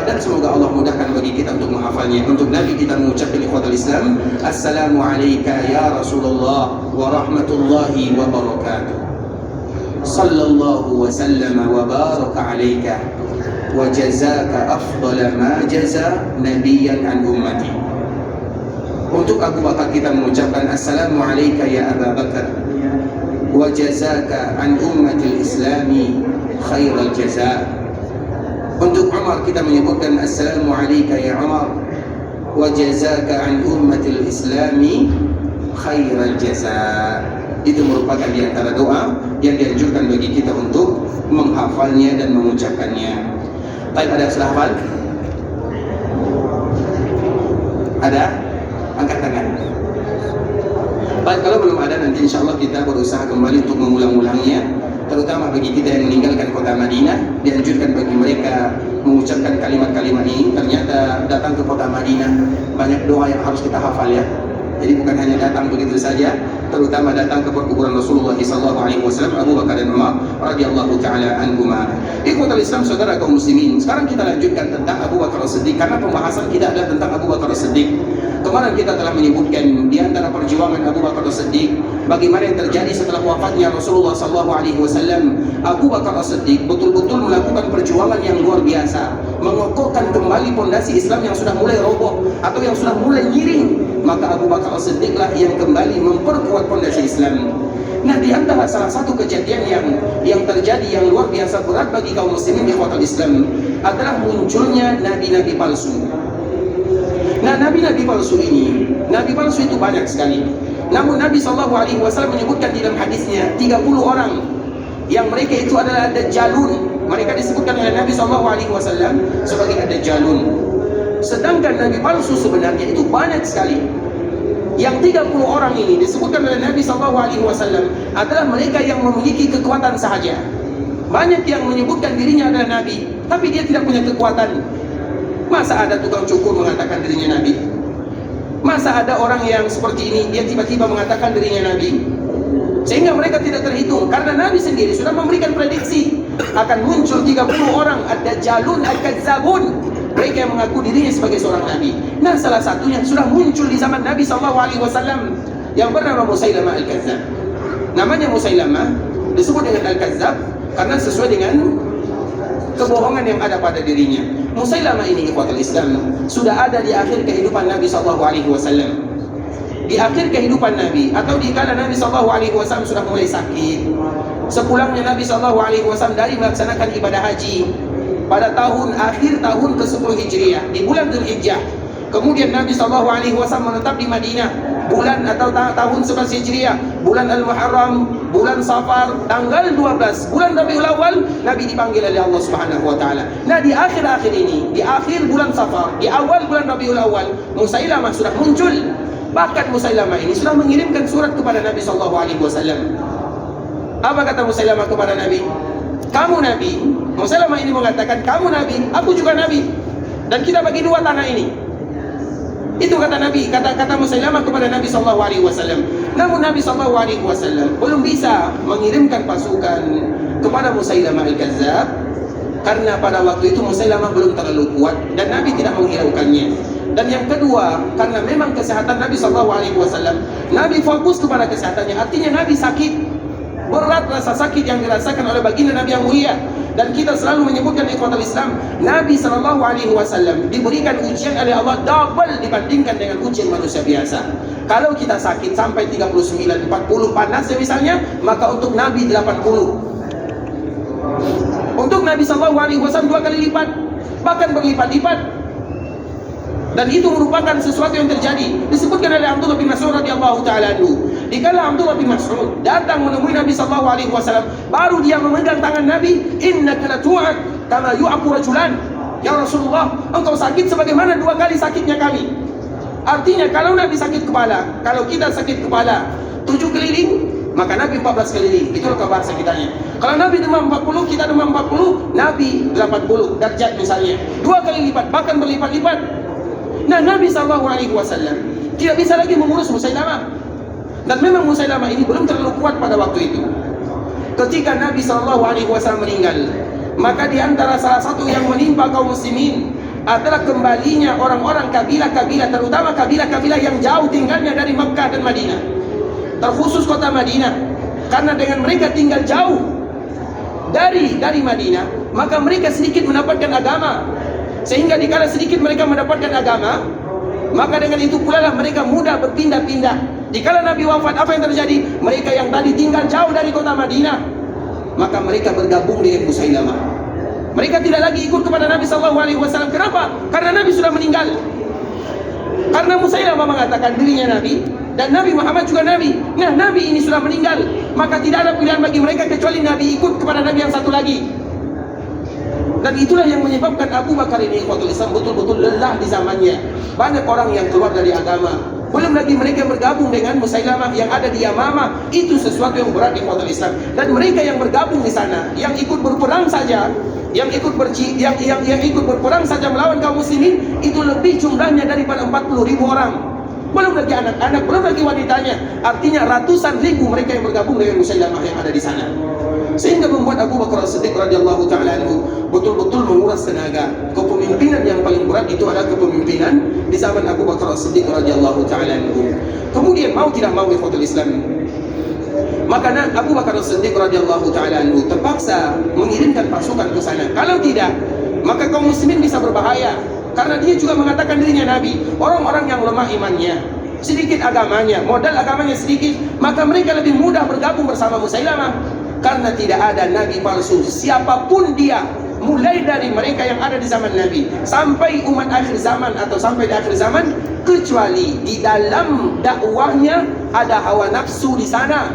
Dan semoga Allah mudahkan bagi kita untuk menghafalnya. Untuk Nabi kita mengucapkan ikhwatul Islam, Assalamualaikum ya Rasulullah wa rahmatullahi wa barakatuh, sallallahu wa sallama wa baraka alaika wa jazaka afdala ma jaza nabiyyan an ummati. Untuk Abu Bakar kita mengucapkan Assalamualaikum ya Abu Bakar wa jazaka an ummatil islami khairal jaza. Untuk Umar kita menyebutkan Assalamualaikum ya Umar wa jazaka an ummatil islami khairal jaza. Itu merupakan di antara doa yang dianjurkan bagi kita untuk menghafalnya dan mengucapkannya. Baik, ada yang sudah hafal? Ada? Angkat tangan. Baik, kalau belum ada, nanti insya Allah kita berusaha kembali untuk mengulang-ulangnya. Terutama bagi kita yang meninggalkan kota Madinah, dianjurkan bagi mereka mengucapkan kalimat-kalimat ini. Ternyata datang ke kota Madinah banyak doa yang harus kita hafal ya. Jadi bukan hanya datang begitu saja, terutama datang ke perkuburan Rasulullah SAW, Abu Bakar dan Umar radhiyallahu taala anhuma. Ikhwatul Islam, saudara kaum muslimin, sekarang kita lanjutkan tentang Abu Bakar As-Siddiq, karena pembahasan kita adalah tentang Abu Bakar As-Siddiq. Kemarin kita telah menyebutkan di antara perjuangan Abu Bakar As-Siddiq, bagaimana yang terjadi setelah wafatnya Rasulullah SAW. Abu Bakar As-Siddiq betul-betul melakukan perjuangan yang luar biasa, mengokohkan kembali pondasi Islam yang sudah mulai roboh atau yang sudah mulai miring. Maka Abu Bakar As-Siddiq lah yang kembali memperkuat pondasi Islam. Nah, di antara salah satu kejadian yang terjadi yang luar biasa berat bagi kaum muslimin ikhwatul Islam adalah munculnya nabi-nabi palsu. Nah, nabi-nabi palsu ini, nabi palsu itu banyak sekali. Namun Nabi SAW menyebutkan di dalam hadisnya 30 orang yang mereka itu adalah Dajjalun. Mereka disebutkan oleh Nabi SAW sebagai Dajjalun. Sedangkan nabi palsu sebenarnya itu banyak sekali. Yang 30 orang ini disebutkan oleh Nabi SAW adalah mereka yang memiliki kekuatan sahaja. Banyak yang menyebutkan dirinya adalah nabi, tapi dia tidak punya kekuatan. Masa ada tukang cukur mengatakan dirinya nabi? Masa ada orang yang seperti ini, dia tiba-tiba mengatakan dirinya nabi? Sehingga mereka tidak terhitung, karena Nabi sendiri sudah memberikan prediksi akan muncul 30 orang, Ad-Dajjalun, Al-Kazzabun, mereka yang mengaku dirinya sebagai seorang nabi. Nah, salah satunya sudah muncul di zaman Nabi SAW yang bernama Musailamah Al-Kazzab. Namanya Musailamah disebut dengan Al-Kazzab karena sesuai dengan kebohongan yang ada pada dirinya. Musailamah ini ikhwatul Islam sudah ada di akhir kehidupan Nabi SAW. Di akhir kehidupan Nabi atau di kala Nabi SAW sudah mulai sakit. Sepulangnya Nabi SAW dari melaksanakan ibadah haji pada akhir tahun ke-10 Hijriah di bulan Dzulhijjah. Kemudian Nabi SAW menetap di Madinah bulan atau tahun 11 Hijriah, bulan Al-Muharram, bulan Safar, tanggal 12 bulan Rabiul Awal, Nabi dipanggil oleh Allah Subhanahu wa taala. Nah, di akhir-akhir ini, di akhir bulan Safar, di awal bulan Rabiul Awal, Musailamah sudah muncul. Bahkan Musailamah ini sudah mengirimkan surat kepada Nabi SAW. Apa kata Musailamah kepada Nabi? Kamu Nabi. Musailamah ini mengatakan, kamu Nabi, aku juga Nabi, dan kita bagi dua tanah ini. Itu kata Nabi, kata Musailamah kepada Nabi SAW. Namun Nabi SAW belum bisa mengirimkan pasukan kepada Musailamah Al-Kazzab, karena pada waktu itu Musailamah belum terlalu kuat dan Nabi tidak menghiraukannya. Dan yang kedua, karena memang kesehatan Nabi SAW, Nabi fokus kepada kesehatannya. Artinya Nabi sakit, Berat rasa sakit yang dirasakan oleh baginda Nabi yang mulia. Dan kita selalu menyebutkan ikhwatal Islam, Nabi SAW diberikan ujian oleh Allah double dibandingkan dengan ujian manusia biasa. Kalau kita sakit sampai 39, 40 panasnya misalnya, maka untuk Nabi 80. Untuk Nabi SAW 2 kali lipat, bahkan berlipat-lipat. Dan itu merupakan sesuatu yang terjadi. Disebutkan oleh Abdullah bin Mas'ud radhiyallahu taala anhu. Dikala Abdullah bin Mas'ud datang menemui Nabi SAW, baru dia memegang tangan Nabi, innaka latu'ak kama yu'aku rajulan. Ya Rasulullah, engkau sakit sebagaimana 2 kali sakitnya kami. Artinya kalau Nabi sakit kepala, kalau kita sakit kepala 7 keliling, maka Nabi 14 keliling. Itulah bahasa kitanya. Kalau Nabi demam 40, kita demam 40, Nabi 80 derajat misalnya. 2 kali lipat, bahkan berlipat-lipat. Nah, Nabi SAW tidak bisa lagi mengurus Musailamah. Dan memang Musailamah ini belum terlalu kuat pada waktu itu. Ketika Nabi SAW meninggal, maka di antara salah satu yang menimpa kaum muslimin adalah kembalinya orang-orang kabilah-kabilah, terutama kabilah-kabilah yang jauh tinggalnya dari Makkah dan Madinah, terkhusus kota Madinah. Karena dengan mereka tinggal jauh dari Madinah, maka mereka sedikit mendapatkan agama. Sehingga dikala sedikit mereka mendapatkan agama, maka dengan itu pula lah mereka mudah berpindah-pindah. Dikala Nabi wafat, apa yang terjadi? Mereka yang tadi tinggal jauh dari kota Madinah, maka mereka bergabung dengan Musailamah. Mereka tidak lagi ikut kepada Nabi SAW. Kenapa? Karena Nabi sudah meninggal. Karena Musailamah mengatakan dirinya Nabi, dan Nabi Muhammad juga Nabi. Nah, Nabi ini sudah meninggal, maka tidak ada pilihan bagi mereka kecuali Nabi ikut kepada Nabi yang satu lagi. Dan itulah yang menyebabkan Abu Bakar ini ikhwatul Islam betul-betul lelah di zamannya. Banyak orang yang keluar dari agama. Belum lagi mereka bergabung dengan Musailamah yang ada di Yamamah. Itu sesuatu yang berat ikhwatul Islam. Dan mereka yang bergabung di sana, yang ikut berperang saja, yang ikut berperang saja melawan kaum muslimin, itu lebih jumlahnya daripada 40.000 orang. Belum lagi anak-anak, belum lagi wanitanya. Artinya ratusan ribu mereka yang bergabung dengan Musailamah yang ada di sana. Sehingga membuat Abu Bakar As-Siddiq radhiyallahu taala anhu betul-betul menguras tenaga. Kepemimpinan yang paling berat itu adalah kepemimpinan di zaman Abu Bakar As-Siddiq radhiyallahu taala anhu. Kemudian mau tidak mau ikhwatul Islam, maka Abu Bakar As-Siddiq radhiyallahu taala anhu terpaksa mengirimkan pasukan ke sana. Kalau tidak, maka kaum muslimin bisa berbahaya. Karena dia juga mengatakan dirinya Nabi. Orang-orang yang lemah imannya, sedikit agamanya, modal agamanya sedikit, maka mereka lebih mudah bergabung bersama Musailamah. Karena tidak ada Nabi palsu, siapapun dia, mulai dari mereka yang ada di zaman Nabi sampai umat akhir zaman atau sampai di akhir zaman, kecuali di dalam dakwahnya ada hawa nafsu di sana.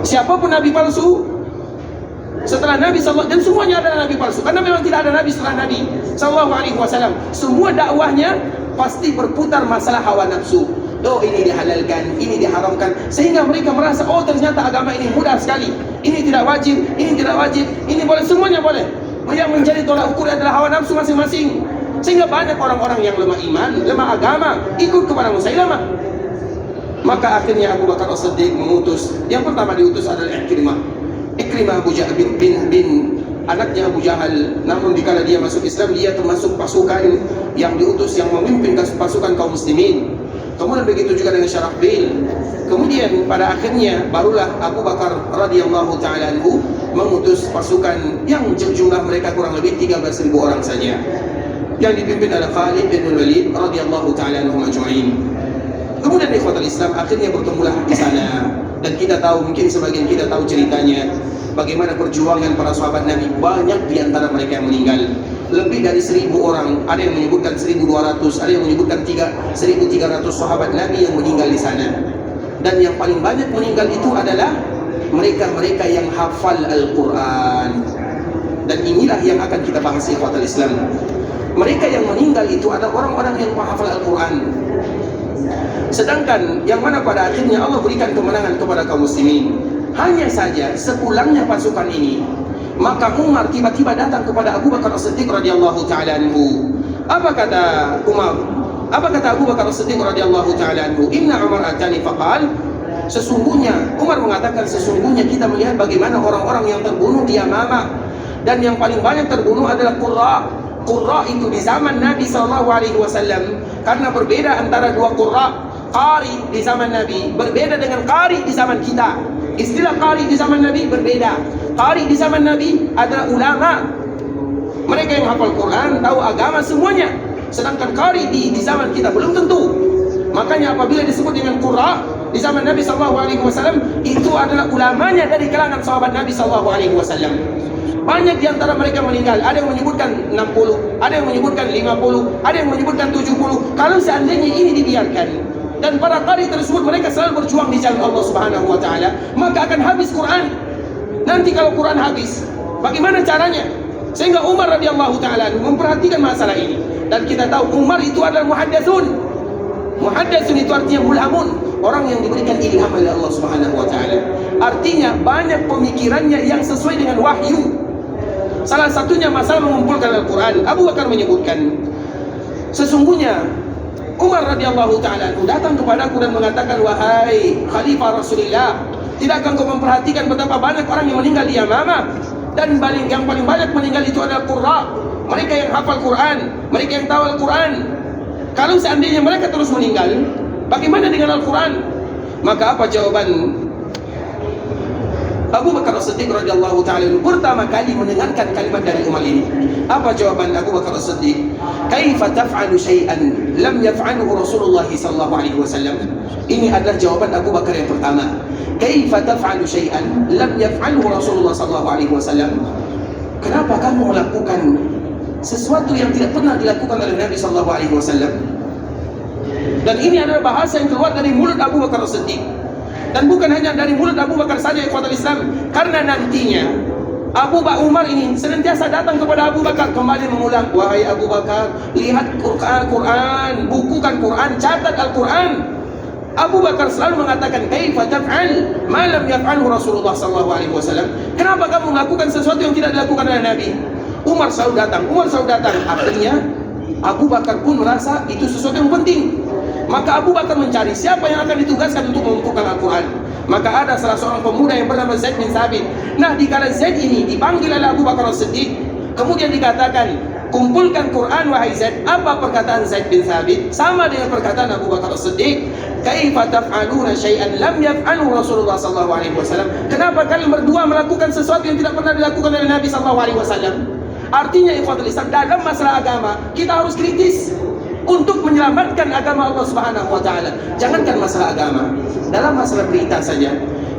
Siapapun Nabi palsu setelah Nabi SAW, dan semuanya adalah Nabi palsu, karena memang tidak ada Nabi setelah Nabi SAW. Semua dakwahnya pasti berputar masalah hawa nafsu. Oh, ini dihalalkan, ini diharamkan, sehingga mereka merasa, oh ternyata agama ini mudah sekali, ini tidak wajib, ini tidak wajib, ini boleh, semuanya boleh. Yang menjadi tolak ukur adalah hawa nafsu masing-masing. Sehingga banyak orang-orang yang lemah iman, lemah agama, ikut kepada Musailamah. Maka akhirnya Abu Bakar As-Siddiq mengutus, yang pertama diutus adalah Ikrimah Abu Jahal bin anaknya Abu Jahal. Namun dikala dia masuk Islam, dia termasuk pasukan yang diutus yang memimpin pasukan kaum muslimin. Kemudian begitu juga dengan Syarahbil. Kemudian pada akhirnya barulah Abu Bakar radhiyallahu taala anhu mengutus pasukan yang jumlah mereka kurang lebih 13.000 orang saja, yang dipimpin oleh Khalid bin Walid radhiyallahu taala anhum ajma'in. Kemudian ikhwatul Islam akhirnya bertemulah di sana, dan kita tahu, mungkin sebagian kita tahu ceritanya, bagaimana perjuangan para sahabat Nabi. Banyak di antara mereka yang meninggal, lebih dari 1.000 orang. Ada yang menyebutkan 1.200, ada yang menyebutkan 1.300 sahabat Nabi yang meninggal di sana. Dan yang paling banyak meninggal itu adalah mereka-mereka yang hafal Al-Quran. Dan inilah yang akan kita bahas ikhwatul Islam. Mereka yang meninggal itu adalah orang-orang yang menghafal Al-Quran. Sedangkan yang mana pada akhirnya Allah berikan kemenangan kepada kaum muslimin. Hanya saja sepulangnya pasukan ini, maka Umar tiba-tiba datang kepada Abu Bakar As-Siddiq radhiyallahu taala anhu. Apa kata Umar? Apa kata Abu Bakar As-Siddiq radhiyallahu taala anhu? Inna Umar atani faqal, sesungguhnya Umar mengatakan, sesungguhnya kita melihat bagaimana orang-orang yang terbunuh di Yamamah, dan yang paling banyak terbunuh adalah Qurra itu di zaman Nabi SAW. Karena berbeda antara dua Qurra. Qari di zaman Nabi berbeda dengan Qari di zaman kita. Istilah qari di zaman Nabi berbeda. Qari di zaman Nabi adalah ulama, mereka yang hafal Quran, tahu agama semuanya. Sedangkan qari di zaman kita belum tentu. Makanya apabila disebut dengan qurra di zaman Nabi SAW, itu adalah ulamanya dari kalangan sahabat Nabi SAW. Banyak di antara mereka meninggal. Ada yang menyebutkan 60, ada yang menyebutkan 50, ada yang menyebutkan 70. Kalau seandainya ini dibiarkan, dan para qari tersebut mereka selalu berjuang di jalan Allah Subhanahu wa taala, maka akan habis Quran. Nanti kalau Quran habis, bagaimana caranya? Sehingga Umar radhiyallahu taala memperhatikan masalah ini. Dan kita tahu Umar itu adalah muhaddatsun. Muhaddatsun itu artinya mulhamun, orang yang diberikan ilham oleh Allah Subhanahu wa taala. Artinya banyak pemikirannya yang sesuai dengan wahyu. Salah satunya masalah mengumpulkan Al-Quran. Abu Bakar menyebutkan, sesungguhnya Umar radhiyallahu taala datang kepadaku dan mengatakan, wahai Khalifah Rasulullah, tidakkah engkau memperhatikan betapa banyak orang yang meninggal di Yamamah? Dan yang paling banyak meninggal itu adalah qurra, mereka yang hafal Quran, mereka yang tahu Al-Quran. Kalau seandainya mereka terus meninggal, bagaimana dengan Al-Quran? Maka apa jawaban Abu Bakar As-Siddiq radhiyallahu ta'ala pertama kali mendengarkan kalimat dari Umar ini? Apa jawaban Abu Bakar As-Siddiq? Kaifa taf'alu syai'an lam yaf'alhu Rasulullah sallallahu alaihi wasallam? Ini adalah jawaban Abu Bakar yang pertama. Kaifa taf'alu syai'an lam yaf'alhu Rasulullah sallallahu alaihi wasallam? Kenapa kamu melakukan sesuatu yang tidak pernah dilakukan oleh Nabi sallallahu alaihi wasallam? Dan ini adalah bahasa yang keluar dari mulut Abu Bakar As-Siddiq. Dan bukan hanya dari mulut Abu Bakar saja, ikhwatul Islam, karena nantinya Abu Bakar Umar ini senantiasa datang kepada Abu Bakar kembali mengulang, wahai Abu Bakar, lihat Quran, bukukan Quran, catat Al-Quran. Abu Bakar selalu mengatakan, kaifa taf'al ma lam yaf'alhu Rasulullah sallallahu alaihi wasallam? Kenapa kamu melakukan sesuatu yang tidak dilakukan oleh Nabi? Umar selalu datang. Artinya Abu Bakar pun merasa itu sesuatu yang penting. Maka Abu Bakar mencari siapa yang akan ditugaskan untuk mengumpulkan Al-Quran. Maka ada salah seorang pemuda yang bernama Zaid bin Thabit. Nah, dikala Zaid ini dipanggil oleh Abu Bakar As-Siddiq, kemudian dikatakan, kumpulkan Quran wahai Zaid. Apa perkataan Zaid bin Thabit? Sama dengan perkataan Abu Bakar As-Siddiq. Kaifa taf'aluna syai'an lam yaf'alhu Rasulullah sallallahu alaihi wasallam? Kenapa kalian berdua melakukan sesuatu yang tidak pernah dilakukan oleh Nabi sallallahu alaihi wasallam? Artinya ikhwatul Islam, dalam masalah agama kita harus kritis untuk menyelamatkan agama Allah Subhanahu wa taala. Jangankan masalah agama, dalam masalah berita saja.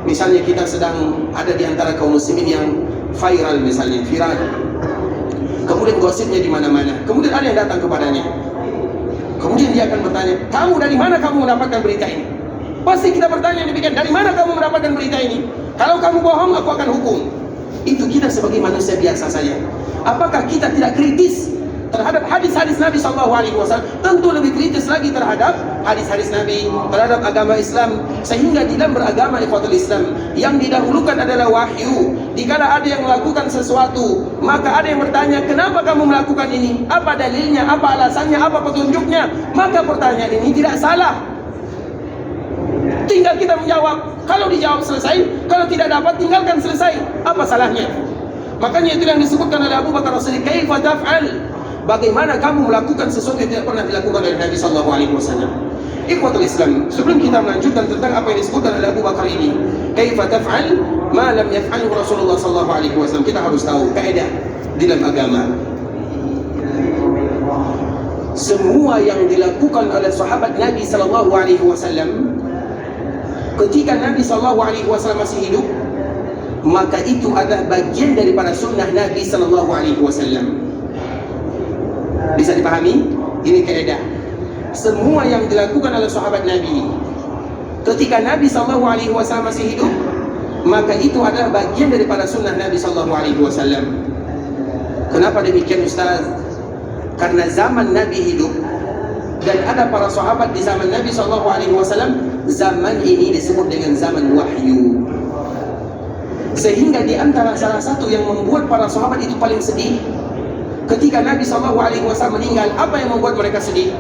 Misalnya kita sedang ada di antara kaum muslimin yang viral, misalnya viral, kemudian gosipnya di mana-mana, kemudian ada yang datang kepadanya, kemudian dia akan bertanya, kamu dari mana kamu mendapatkan berita ini? Pasti kita bertanya demikian, dari mana kamu mendapatkan berita ini? Kalau kamu bohong, aku akan hukum. Itu kita sebagai manusia biasa saja. Apakah kita tidak kritis terhadap hadis-hadis Nabi SAW? Tentu lebih kritis lagi terhadap hadis-hadis Nabi, terhadap agama Islam. Sehingga di dalam beragama ikhwatul Islam, yang didahulukan adalah wahyu. Dikala ada yang melakukan sesuatu, maka ada yang bertanya, kenapa kamu melakukan ini? Apa dalilnya? Apa alasannya? Apa petunjuknya? Maka pertanyaan ini tidak salah. Tinggal kita menjawab. Kalau dijawab selesai, kalau tidak dapat tinggalkan selesai. Apa salahnya? Makanya itu yang disebutkan oleh Abu Bakar As-Siddiq, kaifa taf'al? Bagaimana kamu melakukan sesuatu yang tidak pernah dilakukan oleh Nabi sallallahu alaihi wasallam? Ikhwatul Islam, sebelum kita melanjutkan tentang apa yang disebutkan oleh Abu Bakar ini, kaifa taf'al ma lam yaf'alhu Rasulullah sallallahu alaihi wasallam, kita harus tahu kaidah di dalam agama. Semua yang dilakukan oleh sahabat Nabi sallallahu alaihi wasallam ketika Nabi sallallahu alaihi wasallam masih hidup, maka itu adalah bagian daripada sunnah Nabi sallallahu alaihi wasallam. Bisa dipahami? Ini kaidah. Semua yang dilakukan oleh sahabat Nabi ketika Nabi sallallahu alaihi wasallam masih hidup, maka itu adalah bagian daripada sunnah Nabi sallallahu alaihi wasallam. Kenapa demikian, Ustaz? Karena zaman Nabi hidup dan ada para sahabat di zaman Nabi sallallahu alaihi wasallam, zaman ini disebut dengan zaman wahyu. Sehingga di antara salah satu yang membuat para sahabat itu paling sedih ketika Nabi SAW meninggal, apa yang membuat mereka sedih?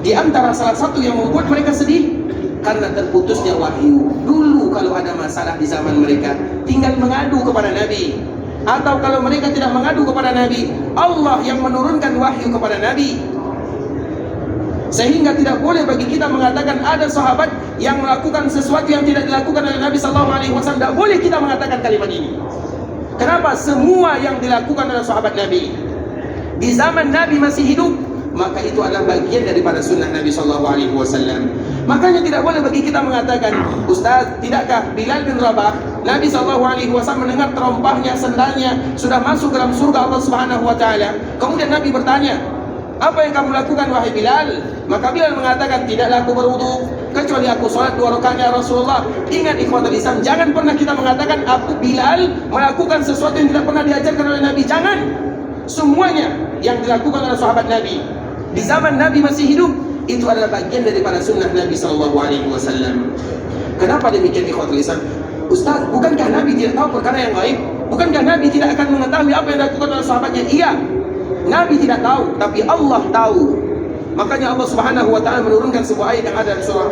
Di antara salah satu yang membuat mereka sedih, karena terputusnya wahyu. Dulu kalau ada masalah di zaman mereka, tinggal mengadu kepada Nabi. Atau kalau mereka tidak mengadu kepada Nabi, Allah yang menurunkan wahyu kepada Nabi. Sehingga tidak boleh bagi kita mengatakan ada sahabat yang melakukan sesuatu yang tidak dilakukan oleh Nabi SAW. Tidak boleh kita mengatakan kalimat ini. Kenapa? Semua yang dilakukan oleh sahabat Nabi di zaman Nabi masih hidup, maka itu adalah bagian daripada sunnah Nabi SAW. Makanya tidak boleh bagi kita mengatakan, Ustaz, tidakkah Bilal bin Rabah, Nabi SAW mendengar terompahnya, sendalnya sudah masuk dalam surga Allah Subhanahu Wa Taala. Kemudian Nabi bertanya, apa yang kamu lakukan wahai Bilal? Maka Bilal mengatakan, tidaklah aku berwudu kecuali aku sholat 2 rakaat ya Rasulullah. Ingat ikhwatul Islam, jangan pernah kita mengatakan aku Bilal melakukan sesuatu yang tidak pernah diajarkan oleh Nabi. Jangan. Semuanya yang dilakukan oleh sahabat Nabi di zaman Nabi masih hidup, itu adalah bagian daripada sunnah Nabi SAW. Kenapa demikian ikhwatul Islam? Ustaz, bukankah Nabi tidak tahu perkara yang gaib? Bukankah Nabi tidak akan mengetahui apa yang dilakukan oleh sahabatnya? Iya, Nabi tidak tahu, tapi Allah tahu. Makanya Allah Subhanahu Wa Taala menurunkan sebuah ayat yang ada dalam surah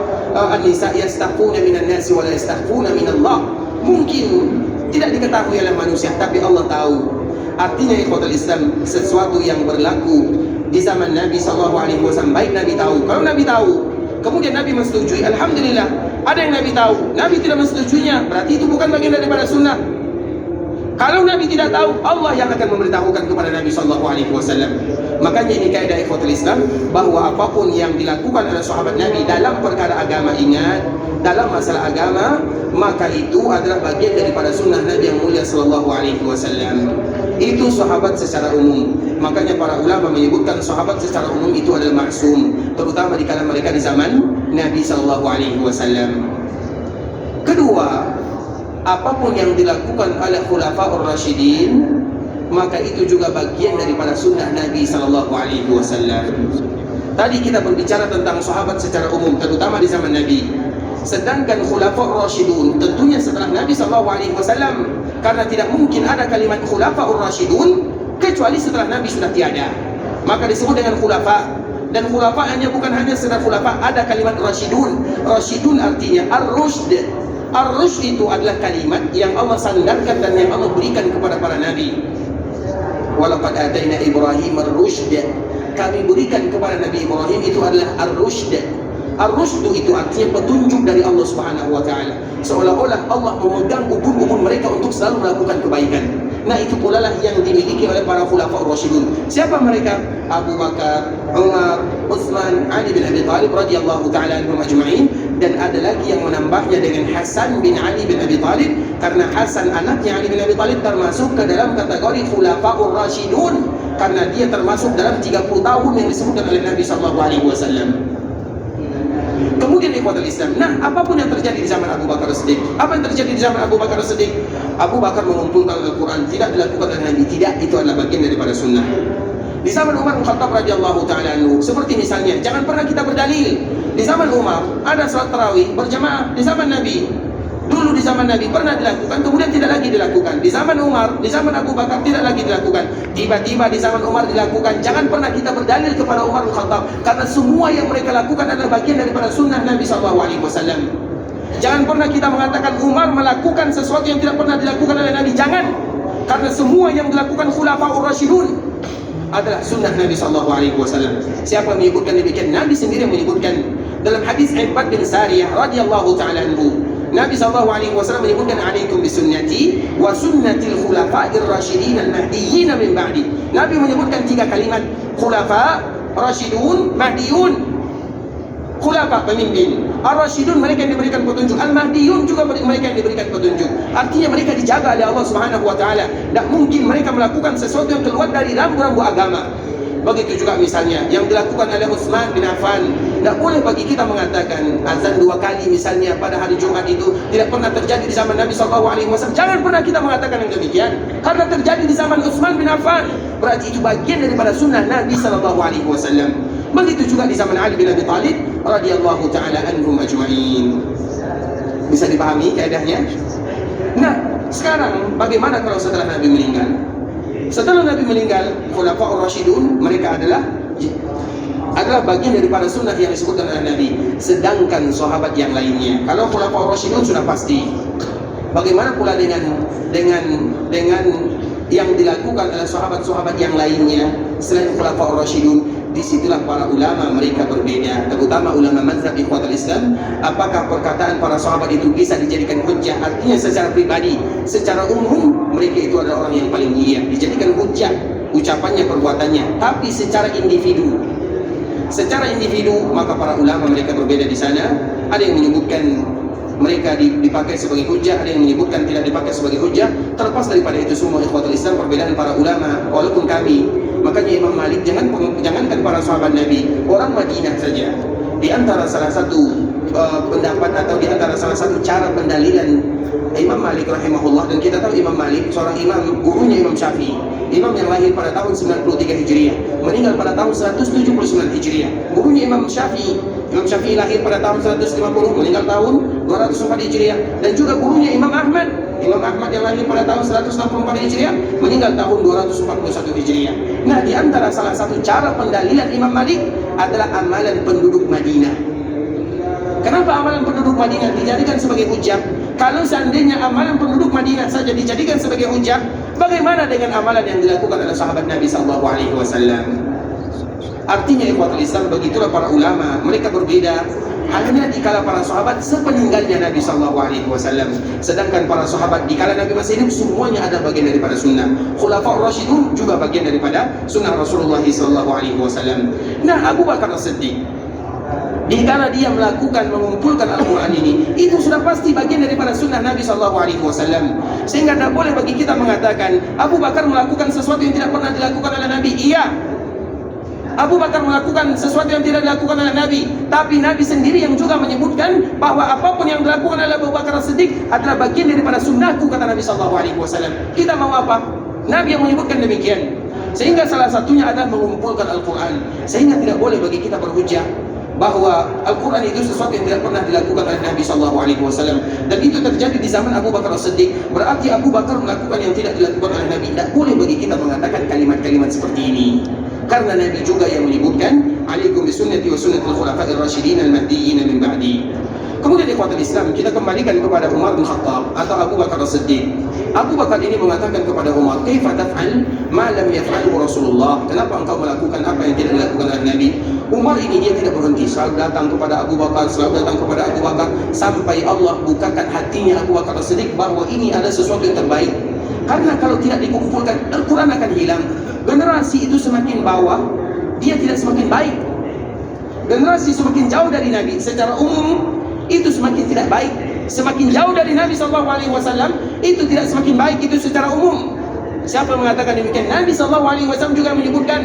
An-Nisa, yastaghfuna minan nasi wa la yastaghfuna minallah. Mungkin tidak diketahui oleh manusia, tapi Allah tahu. Artinya ikhwatul Islam, sesuatu yang berlaku di zaman Nabi SAW, baik Nabi tahu. Kalau Nabi tahu, kemudian Nabi menyetujui, alhamdulillah. Ada yang Nabi tahu, Nabi tidak menyetujuinya, berarti itu bukan bagian daripada sunnah. Kalau Nabi tidak tahu, Allah yang akan memberitahukan kepada Nabi SAW. Makanya ini kaidah ikhwatul Islam, bahwa apapun yang dilakukan oleh sahabat Nabi dalam perkara agama, ingat, dalam masalah agama, maka itu adalah bagian daripada sunnah Nabi yang mulia SAW. Itu sahabat secara umum. Makanya para ulama menyebutkan sahabat secara umum itu adalah maksum, terutama di kalangan mereka di zaman Nabi SAW. Kedua, apapun yang dilakukan oleh Khulafaur Rasyidin, maka itu juga bagian daripada sunnah Nabi SAW. Tadi kita berbicara tentang sahabat secara umum, terutama di zaman Nabi. Sedangkan Khulafaur Rasyidun, tentunya setelah Nabi SAW, karena tidak mungkin ada kalimat Khulafaur Rasyidun kecuali setelah Nabi sudah tiada, maka disebut dengan khulafa. Dan khulafa hanya bukan hanya sekedar khulafa, ada kalimat Rasyidun. Rasyidun artinya ar-rushd. Ar-rushd itu adalah kalimat yang Allah sandarkan dan yang Allah berikan kepada para nabi. Walaqad ataina Ibrahim ar-rushd. Kami berikan kepada Nabi Ibrahim itu adalah ar-rushd. Ar-rushd itu artinya petunjuk dari Allah Subhanahu Wa Taala. Seolah-olah Allah memegang ubun-ubun mereka untuk selalu melakukan kebaikan. Nah, itu pula lah yang dimiliki oleh para Khulafaur Rasyidun. Siapa mereka? Abu Bakar, Umar, Utsman, Ali bin Abi Thalib radhiyallahu taala anhum ajma'in. Dan ada lagi yang menambahnya dengan Hasan bin Ali bin Abi Thalib, karena Hasan anaknya Ali bin Abi Thalib termasuk ke dalam kategori Khulafaur Rasyidun, karena dia termasuk dalam 30 tahun yang disebutkan oleh Nabi SAW. Kemudian ikhwatul Islam, nah apapun yang terjadi di zaman Abu Bakar As-Siddiq, apa yang terjadi di zaman Abu Bakar As-Siddiq? Abu Bakar mengumpulkan Al-Quran, tidak dilakukan oleh Nabi, tidak, itu adalah bagian daripada sunnah. Di zaman Umar bin Khattab radhiyallahu taala anhu, seperti misalnya, jangan pernah kita berdalil. Di zaman Umar ada salat tarawih berjamaah. Di zaman Nabi, dulu di zaman Nabi pernah dilakukan, kemudian tidak lagi dilakukan. Di zaman Umar, di zaman Abu Bakar tidak lagi dilakukan. Tiba-tiba di zaman Umar dilakukan. Jangan pernah kita berdalil kepada Umar bin Khattab, karena semua yang mereka lakukan adalah bagian daripada sunnah Nabi SAW. Jangan pernah kita mengatakan Umar melakukan sesuatu yang tidak pernah dilakukan oleh Nabi. Jangan, karena semua yang dilakukan Khulafaur Rasyidun adalah sunnah Nabi SAW. Siapa yang menyebutkan demikian? Nabi sendiri menyebutkan dalam hadis Irbad bin Sariyah radhiyallahu taala anhu. Nabi SAW menyebutkan, alaikum bisunnati wa sunnatil khulafa'ir rasyidin al-mahdiyyin min ba'di. Nabi menyebutkan 3 kalimat, khulafa, rasyidun, mahdiyun. Khulafa pemimpin, ar-rasyidun mereka yang diberikan petunjuk, al-mahdiyun juga mereka yang diberikan petunjuk. Artinya mereka dijaga oleh Allah Subhanahu Wa Taala. Tak mungkin mereka melakukan sesuatu yang keluar dari rambu-rambu agama. Begitu juga misalnya yang dilakukan oleh Utsman bin Affan. Tak boleh bagi kita mengatakan azan 2 kali misalnya pada hari Jumat itu tidak pernah terjadi di zaman Nabi SAW. Jangan pernah kita mengatakan yang demikian, karena terjadi di zaman Utsman bin Affan, berarti itu bagian daripada sunnah Nabi SAW. Begitu juga di zaman Ali bin Abi Thalib radhiyallahu taala anhum ajma'in. Bisa dipahami kaidahnya? Nah, sekarang bagaimana kalau setelah Nabi meninggal? Setelah Nabi meninggal, Khulafaur Rasyidun mereka adalah bagian daripada sunnah yang disebutkan oleh Nabi. Sedangkan sahabat yang lainnya, kalau Khulafaur Rasyidun sudah pasti. Bagaimana pula dengan yang dilakukan oleh sahabat-sahabat yang lainnya selain Khulafaur Rasyidun? disitulah para ulama mereka berbeda, terutama ulama mazhab Ikhwatul Islam. Apakah perkataan para sahabat itu bisa dijadikan hujjah? Artinya secara pribadi, secara umum mereka itu adalah orang yang paling mulia, dijadikan hujjah ucapannya, perbuatannya. Tapi secara individu, maka para ulama mereka berbeda di sana. Ada yang menyebutkan mereka dipakai sebagai hujjah, ada yang menyebutkan tidak dipakai sebagai hujjah. Terlepas daripada itu semua, Ikhwatul Islam, perbedaan para ulama walaupun kami, makanya Imam Malik jangankan para sahabat Nabi, orang Madinah saja, di antara salah satu pendapat atau di antara salah satu cara pendalilan Imam Malik rahimahullah, dan kita tahu Imam Malik seorang imam, gurunya Imam Syafi'i, imam yang lahir pada tahun 93 Hijriah, meninggal pada tahun 179 Hijriah. Gurunya Imam Syafi'i lahir pada tahun 150, meninggal tahun 204 Hijriah. Dan juga gurunya Imam Ahmad yang lahir pada tahun 164 Hijriah, meninggal tahun 241 Hijriah. Nah, di antara salah satu cara pendalilan Imam Malik adalah amalan penduduk Madinah. Kenapa amalan penduduk Madinah dijadikan sebagai hujjah? Kalau seandainya amalan penduduk Madinah saja dijadikan sebagai hujjah, bagaimana dengan amalan yang dilakukan oleh sahabat Nabi SAW? Artinya, Ikhwatul Islam, begitulah para ulama, mereka berbeda hanya dikala para sahabat sepeninggalnya Nabi SAW. Sedangkan para sahabat dikala Nabi masih hidup, semuanya ada bagian daripada sunnah. Khulafaur Rasyidun juga bagian daripada sunnah Rasulullah SAW. Nah, Abu Bakar As-Siddiq, dikala dia mengumpulkan Al-Quran ini, itu sudah pasti bagian daripada sunnah Nabi SAW. Sehingga tidak boleh bagi kita mengatakan Abu Bakar melakukan sesuatu yang tidak pernah dilakukan oleh Nabi. Iya, Abu Bakar melakukan sesuatu yang tidak dilakukan oleh Nabi, tapi Nabi sendiri yang juga menyebutkan bahwa apapun yang dilakukan oleh Abu Bakar As-Siddiq adalah bagian daripada sunnahku, kata Nabi SAW. Kita mau apa? Nabi yang menyebutkan demikian. Sehingga salah satunya adalah mengumpulkan Al-Quran. Sehingga tidak boleh bagi kita berhujjah bahwa Al-Quran itu sesuatu yang tidak pernah dilakukan oleh Nabi SAW. Dan itu terjadi di zaman Abu Bakar As-Siddiq. Berarti Abu Bakar melakukan yang tidak dilakukan oleh Nabi. Tidak boleh bagi kita mengatakan kalimat-kalimat seperti ini, karena Nabi juga yang menyebutkan alaikum bisunnati wa sunnatul khulafa'ir rasyidin al-mahdiyyin min ba'di. Kemudian ikhwatul Islam, kita kembalikan kepada Umar bin Khattab atau Abu Bakar As-Siddiq. Abu Bakar ini mengatakan kepada Umar, kaifa taf'al ma lam yaf'alhu Rasulullah? Kenapa engkau melakukan apa yang tidak dilakukan oleh Nabi? Umar ini dia tidak berhenti, selalu datang kepada Abu Bakar, sampai Allah bukakan hatinya Abu Bakar As-Siddiq bahwa ini ada sesuatu yang terbaik. Karena kalau tidak dikumpulkan, Al-Quran akan hilang. Generasi itu semakin bawah, dia tidak semakin baik. Generasi semakin jauh dari Nabi secara umum, itu semakin tidak baik. Semakin jauh dari Nabi SAW, itu tidak semakin baik, itu secara umum. Siapa yang mengatakan demikian? Nabi SAW juga menyebutkan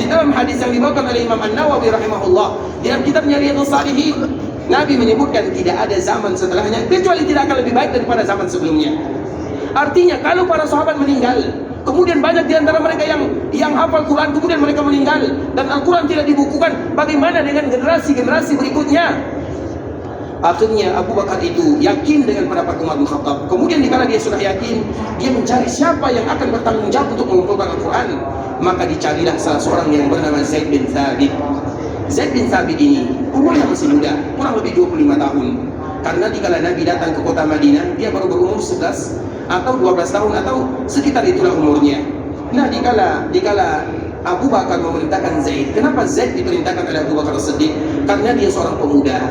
di dalam hadis yang dibawakan oleh Imam An-Nawawi rahimahullah, di dalam kitabnya Riyadhus Shalihin, Nabi menyebutkan tidak ada zaman setelahnya kecuali tidak akan lebih baik daripada zaman sebelumnya. Artinya kalau para sahabat meninggal, kemudian banyak di antara mereka yang hafal Quran, kemudian mereka meninggal dan Al-Quran tidak dibukukan, bagaimana dengan generasi-generasi berikutnya? Akhirnya Abu Bakar itu yakin dengan pendapat Umar bin Khattab. Kemudian dikala dia sudah yakin, dia mencari siapa yang akan bertanggung jawab untuk mengumpulkan Al-Quran. Maka dicarilah salah seorang yang bernama Zaid bin Thabit. Zaid bin Thabit ini umurnya masih muda, kurang lebih 25 tahun. Karena dikala Nabi datang ke kota Madinah, dia baru berumur 11 atau 12 tahun atau sekitar itulah umurnya. Nah, dikala Abu Bakar memerintahkan Zaid, kenapa Zaid diperintahkan oleh Abu Bakar As-Siddiq? Karena dia seorang pemuda.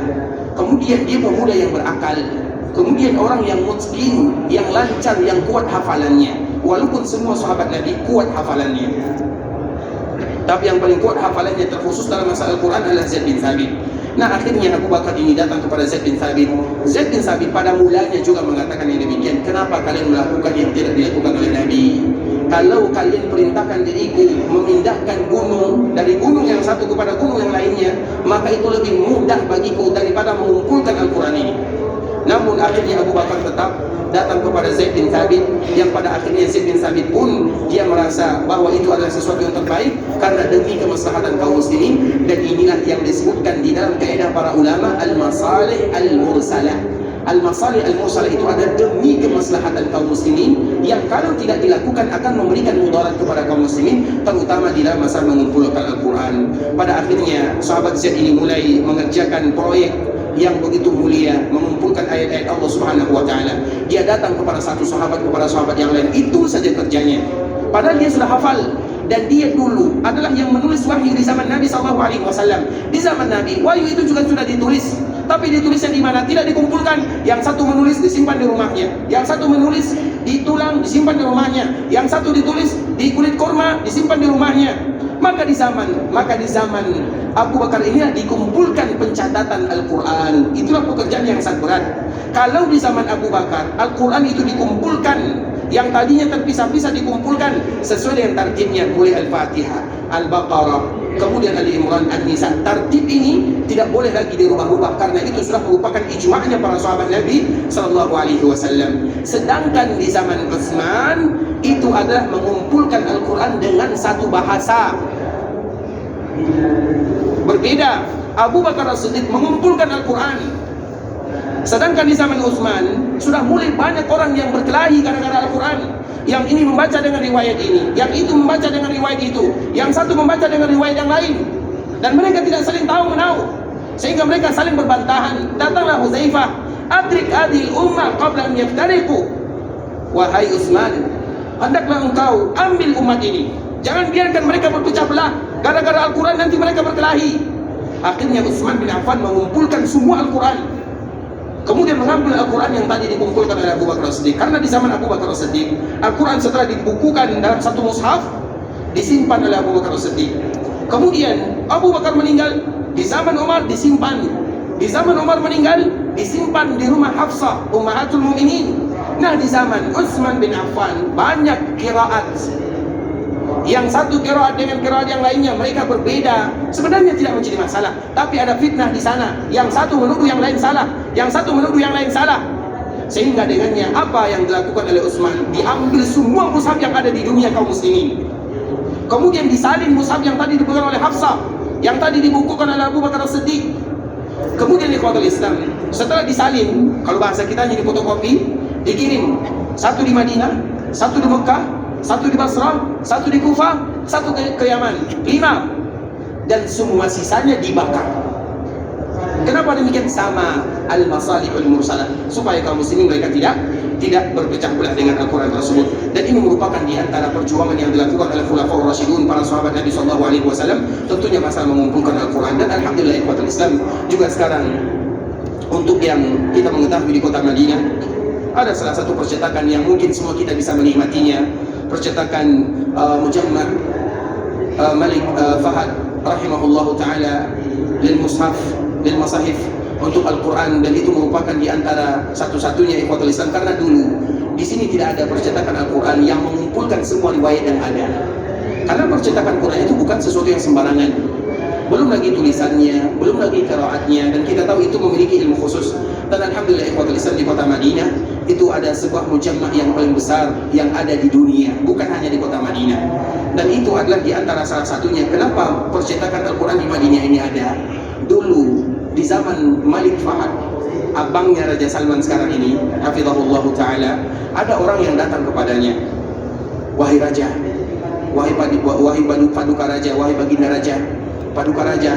Kemudian dia pemuda yang berakal, kemudian orang yang mutqin, yang lancar, yang kuat hafalannya. Walaupun semua sahabat Nabi kuat hafalannya, tapi yang paling kuat hafalannya terkhusus dalam masalah Al-Quran adalah Zaid bin Thabit. Nah, akhirnya Abu Bakar ini datang kepada Zaid bin Thabit. Zaid bin Thabit pada mulanya juga mengatakan yang demikian. Kenapa kalian melakukan yang tidak dilakukan oleh Nabi? Kalau kalian perintahkan diriku memindahkan gunung dari gunung yang satu kepada gunung yang lainnya, maka itu lebih mudah bagiku daripada mengumpulkan Al-Quran ini. Namun akhirnya Abu Bakar tetap datang kepada Zaid bin Thabit, yang pada akhirnya Zaid bin Thabit pun dia merasa bahwa itu adalah sesuatu yang terbaik karena demi kemaslahatan kaum muslimin. Dan inilah yang disebutkan di dalam kaidah para ulama al-masalih al-mursalah. Al-masalih al-mursalah itu ada demi kemaslahatan kaum muslimin yang kalau tidak dilakukan akan memberikan mudarat kepada kaum muslimin, terutama di dalam masa mengumpulkan Al-Quran. Pada akhirnya sahabat Zaid ini mulai mengerjakan proyek yang begitu mulia, mengumpulkan ayat-ayat Allah Subhanahu wa taala. Dia datang kepada satu sahabat, kepada sahabat yang lain, itu saja kerjanya. Padahal dia sudah hafal dan dia dulu adalah yang menulis wahyu di zaman Nabi SAW. Di zaman Nabi, wahyu itu juga sudah ditulis, tapi ditulisnya di mana? Tidak dikumpulkan. Yang satu menulis disimpan di rumahnya, yang satu menulis di tulang disimpan di rumahnya, yang satu ditulis di kulit kurma disimpan di rumahnya. Maka di zaman Abu Bakar ini dikumpulkan pencatatan Al-Quran. Itulah pekerjaan yang sangat berat. Kalau di zaman Abu Bakar Al-Quran itu dikumpulkan, yang tadinya terpisah-pisah dikumpulkan sesuai dengan tartibnya, mulai Al-Fatihah, Al-Baqarah, kemudian Ali Imran, An-Nisa. Tartib ini tidak boleh lagi dirubah-rubah karena itu sudah merupakan ijma'nya para sahabat Nabi sallallahu alaihi wasallam. Sedangkan di zaman Utsman itu adalah mengumpulkan Al-Quran dengan satu bahasa. Berbeda, Abu Bakar As-Siddiq mengumpulkan Al-Quran. Sedangkan di zaman Utsman sudah mulai banyak orang yang berkelahi gara-gara Al-Quran. Yang ini membaca dengan riwayat ini, yang itu membaca dengan riwayat itu, yang satu membaca dengan riwayat yang lain, dan mereka tidak saling tahu menahu, sehingga mereka saling berbantahan. Datanglah Hudzaifah, adrik adil ummah qabla an yaftariqu. Wahai Utsman, hendaklah engkau ambil umat ini, jangan biarkan mereka berpecah belah gara-gara Al-Quran, nanti mereka berkelahi. Akhirnya Utsman bin Affan mengumpulkan semua Al-Quran, kemudian mengambil Al-Quran yang tadi dikumpulkan oleh Abu Bakar As-Siddiq. Karena di zaman Abu Bakar As-Siddiq, Al-Quran setelah dibukukan dalam satu mushaf, disimpan oleh Abu Bakar As-Siddiq. Kemudian Abu Bakar meninggal, di zaman Umar disimpan. Di zaman Umar meninggal, disimpan di rumah Hafsah, Ummahatul Mukminin. Nah, di zaman Utsman bin Affan banyak qiraat. Yang satu qiraat dengan qiraat yang lainnya mereka berbeda. Sebenarnya tidak menjadi masalah, tapi ada fitnah di sana. Yang satu menuduh yang lain salah, yang satu menuduh yang lain salah. Sehingga dengannya apa yang dilakukan oleh Utsman, diambil semua mushaf yang ada di dunia kaum muslimin. Kemudian disalin mushaf yang tadi dipegang oleh Hafsah, yang tadi dibukukan oleh Abu Bakar As-Siddiq. Kemudian ikhwatul Islam, setelah disalin, kalau bahasa kita jadi fotokopi, dikirim. Satu di Madinah, satu di Mekah, satu di Basrah, satu di Kufah, satu ke Yaman. 5. Dan semua sisanya dibakar. Kenapa demikian? Sama al-masalihul mursalah, supaya kaum muslimin mereka tidak berpecah belah dengan Al-Quran tersebut. Dan ini merupakan di antara perjuangan yang dilakukan oleh Khulafaur Rasyidun, para sahabat Nabi sallallahu alaihi wasallam, tentunya masalah mengumpulkan Al-Quran. Dan alhamdulillah ikhwatul Islam, juga sekarang untuk yang kita mengetahui di kota Madinah ada salah satu percetakan yang mungkin semua kita bisa menikmatinya, percetakan Mujamma' Malik Fahad rahimahullahu taala lil mushaf lil masahif untuk Al-Quran. Dan itu merupakan di antara satu-satunya ikhwatul Islam, karena dulu di sini tidak ada percetakan Al-Quran yang mengumpulkan semua riwayat yang ada. Karena percetakan Quran itu bukan sesuatu yang sembarangan, belum lagi tulisannya, belum lagi qiraatnya, dan kita tahu itu memiliki ilmu khusus. Dan alhamdulillah ikhwatul Islam, di kota Madinah itu ada sebuah mujamma' yang paling besar yang ada di dunia, bukan hanya di kota Madinah. Dan itu adalah di antara salah satunya kenapa percetakan Al-Quran di Madinah ini ada. Dulu di zaman Malik Fahad, abangnya Raja Salman sekarang ini, hafizahullah ta'ala, ada orang yang datang kepadanya, wahai raja, wahai paduka raja, wahai baginda raja, paduka raja,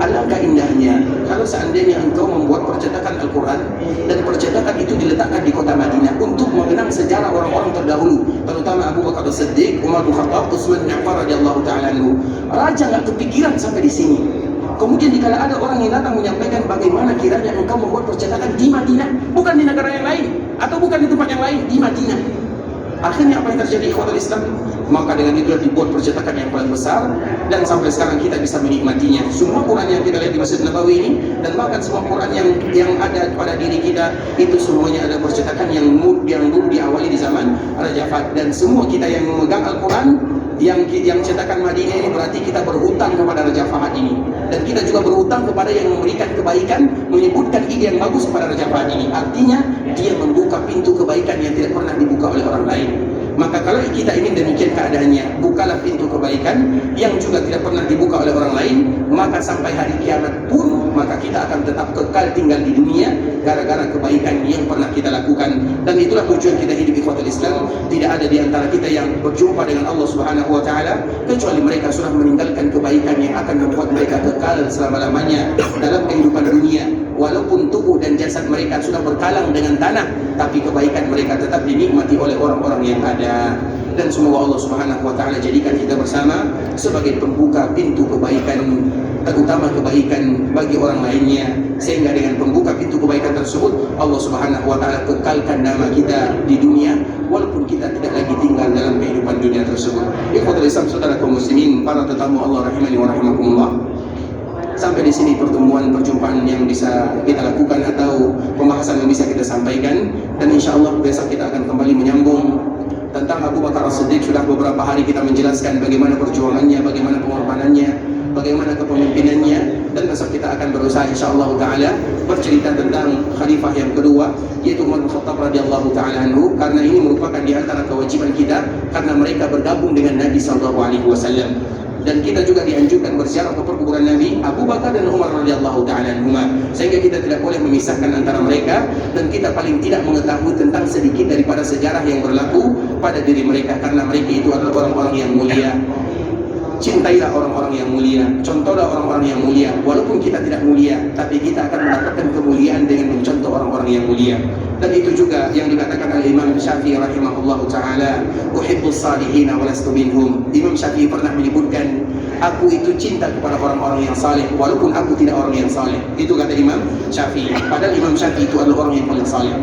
alangkah indahnya kalau seandainya engkau membuat percetakan Al-Quran, dan percetakan itu diletakkan di kota Madinah untuk mengenang sejarah orang-orang terdahulu, terutama Abu Bakar As-Siddiq, Umar bin Khattab, Utsman bin Affan radhiyallahu ta'ala anhu. Raja nggak kepikiran sampai di sini. Kemudian dikala ada orang yang datang menyampaikan, bagaimana kiranya engkau membuat percetakan di Madinah, bukan di negara yang lain, atau bukan di tempat yang lain, di Madinah. Akhirnya apa yang terjadi ikhwatul Islam? Maka dengan itulah dibuat percetakan yang paling besar, dan sampai sekarang kita bisa menikmatinya. Semua Quran yang kita lihat di Masjid Nabawi ini, dan bahkan semua Quran yang ada pada diri kita, itu semuanya ada percetakan yang dulu diawali di zaman Raja Fahd. Dan semua kita yang memegang Al-Quran, yang cetakan Madinah ini, berarti kita berhutang kepada Raja Fahd ini, dan kita juga berhutang kepada yang memberikan kebaikan, menyebutkan ide yang bagus kepada Raja Fahd ini. Artinya dia membuka pintu kebaikan yang tidak pernah dibuka oleh orang lain. Maka kalau kita ingin demikian keadaannya, bukalah pintu kebaikan yang juga tidak pernah dibuka oleh orang lain, maka sampai hari kiamat pun, maka kita akan tetap kekal tinggal di dunia gara-gara kebaikan yang pernah kita lakukan. Dan itulah tujuan kita hidup ikhwatul Islam. Tidak ada di antara kita yang berjumpa dengan Allah Subhanahu wa taala kecuali mereka sudah meninggalkan kebaikan yang akan membuat mereka kekal selama-lamanya dalam kehidupan dunia. Walaupun tubuh dan jasad mereka sudah berkalang dengan tanah, tapi kebaikan mereka tetap dinikmati oleh orang-orang yang ada. dan semoga Allah Subhanahu wa taala jadikan kita bersama sebagai pembuka pintu kebaikan, terutama kebaikan bagi orang lainnya, sehingga dengan pembuka pintu kebaikan tersebut Allah Subhanahu wa taala kekalkan nama kita di dunia walaupun kita tidak lagi tinggal dalam kehidupan dunia tersebut. Ikhwatul Islam, saudara kaum muslimin, para tetamu Allah rahimani wa rahimakumullah. Sampai di sini perjumpaan yang bisa kita lakukan atau pembahasan yang bisa kita sampaikan, dan insya Allah besok kita akan kembali menyambung tentang Abu Bakar As-Siddiq. Sudah beberapa hari kita menjelaskan bagaimana perjuangannya, bagaimana pengorbanannya, bagaimana kepemimpinannya, dan besok kita akan berusaha insyaallah taala bercerita tentang khalifah yang kedua, yaitu Umar bin Khattab radhiyallahu taala anhu, karena ini merupakan di antara kewajiban kita karena mereka bergabung dengan Nabi sallallahu alaihi wasallam. Dan kita juga dianjurkan berziarah ke perkuburan Nabi Abu Bakar dan Umar radhiyallahu taala anhuma, sehingga kita tidak boleh memisahkan antara mereka, dan kita paling tidak mengetahui tentang sedikit daripada sejarah yang berlaku pada diri mereka, karena mereka itu adalah orang-orang yang mulia. Cintailah orang-orang yang mulia, contohlah orang-orang yang mulia. Walaupun kita tidak mulia, tapi kita akan mendapatkan kemuliaan dengan mencontoh orang-orang yang mulia. Dan itu juga yang dikatakan oleh Imam Syafi'i rahimahullahu taala, uhibbus salihina wa lastu minhum. Imam Syafi'i pernah menyebutkan, aku itu cinta kepada orang-orang yang saleh walaupun aku tidak orang yang saleh. Itu kata Imam Syafi'i. Padahal Imam Syafi'i itu adalah orang yang paling saleh.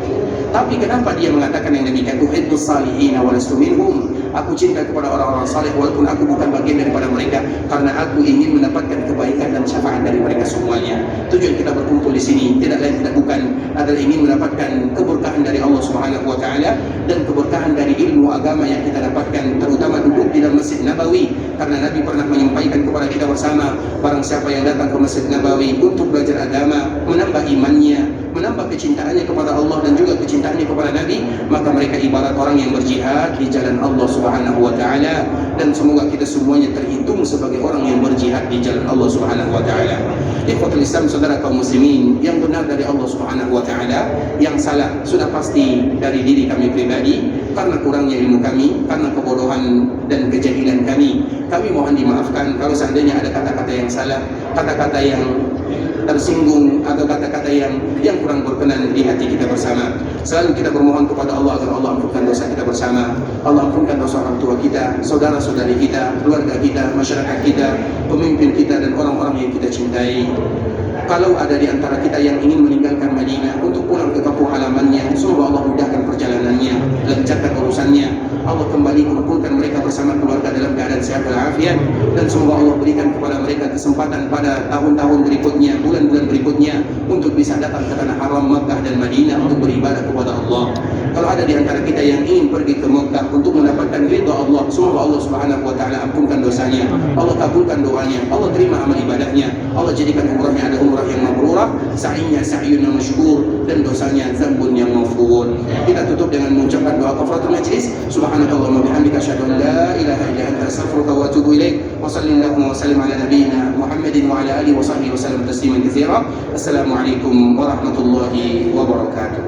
Tapi kenapa dia mengatakan yang demikian? Uhibbus salihina wa lastu minhum. Aku cinta kepada orang-orang saleh walaupun aku bukan bagian daripada mereka, karena aku ingin mendapatkan kebaikan dan syafaat dari mereka semuanya. Tujuan kita berkumpul di sini tidak lain tidak bukan adalah ingin mendapatkan keberkahan dari Allah Subhanahu wa taala dan keberkahan dari ilmu agama yang kita dapatkan, terutama duduk di dalam Masjid Nabawi, karena Nabi pernah menyampaikan kepada kita bersama, barang siapa yang datang ke Masjid Nabawi untuk belajar agama, menambah imannya, menambah kecintaannya kepada Allah dan juga kecintaannya kepada Nabi, maka mereka ibarat orang yang berjihad di jalan Allah Subhanahu wa taala. Dan semoga kita semuanya terhitung sebagai orang yang berjihad di jalan Allah Subhanahu wa taala. Ikhwatul Islam, saudara kaum muslimin, yang benar dari Allah Subhanahu wa taala, yang salah sudah pasti dari diri kami pribadi, karena kurangnya ilmu kami, karena kebodohan dan kejahilan kami. Kami mohon dimaafkan kalau seandainya ada kata-kata yang salah, kata-kata yang tersinggung, atau kata-kata yang kurang berkenan di hati kita bersama. Selalu kita bermohon kepada Allah agar Allah ampunkan dosa kita bersama. Allah ampunkan dosa orang tua kita, saudara-saudari kita, keluarga kita, masyarakat kita, pemimpin kita, dan orang-orang yang kita cintai. Kalau ada di antara kita yang ingin meninggalkan Madinah untuk pulang ke kampung halamannya, semoga Allah mudahkan perjalanannya, lancarkan urusannya. Allah kembali mengumpulkan mereka bersama keluarga dalam keadaan sehat walafiat, dan semoga Allah berikan kepada mereka kesempatan pada tahun-tahun berikutnya, bulan-bulan berikutnya, untuk bisa datang ke tanah haram Makkah dan Madinah untuk beribadah kepada Allah. Kalau ada di antara kita yang ingin pergi ke Makkah untuk mendapatkan ridha Allah, semoga Allah Subhanahu wa taala ampunkan dosanya, Allah kabulkan doanya, Allah terima amal ibadahnya, Allah jadikan umrahnya ada umrah yang mabrurah, sa'inya sa'yun yang masyhur, dan dosanya zambun yang maghfur. Kita tutup dengan mengucapkan doa kafaratul majlis. Subhanakallahumma bihamdika asyhadu an la ilaha illa anta astaghfiruka wa atubu ilaik. Wa sallallahu wa sallim ala nabiyyina Muhammadin wa ala alihi wa sahbihi wa sallam tasliman katsira. Assalamualaikum warahmatullahi wabarakatuh.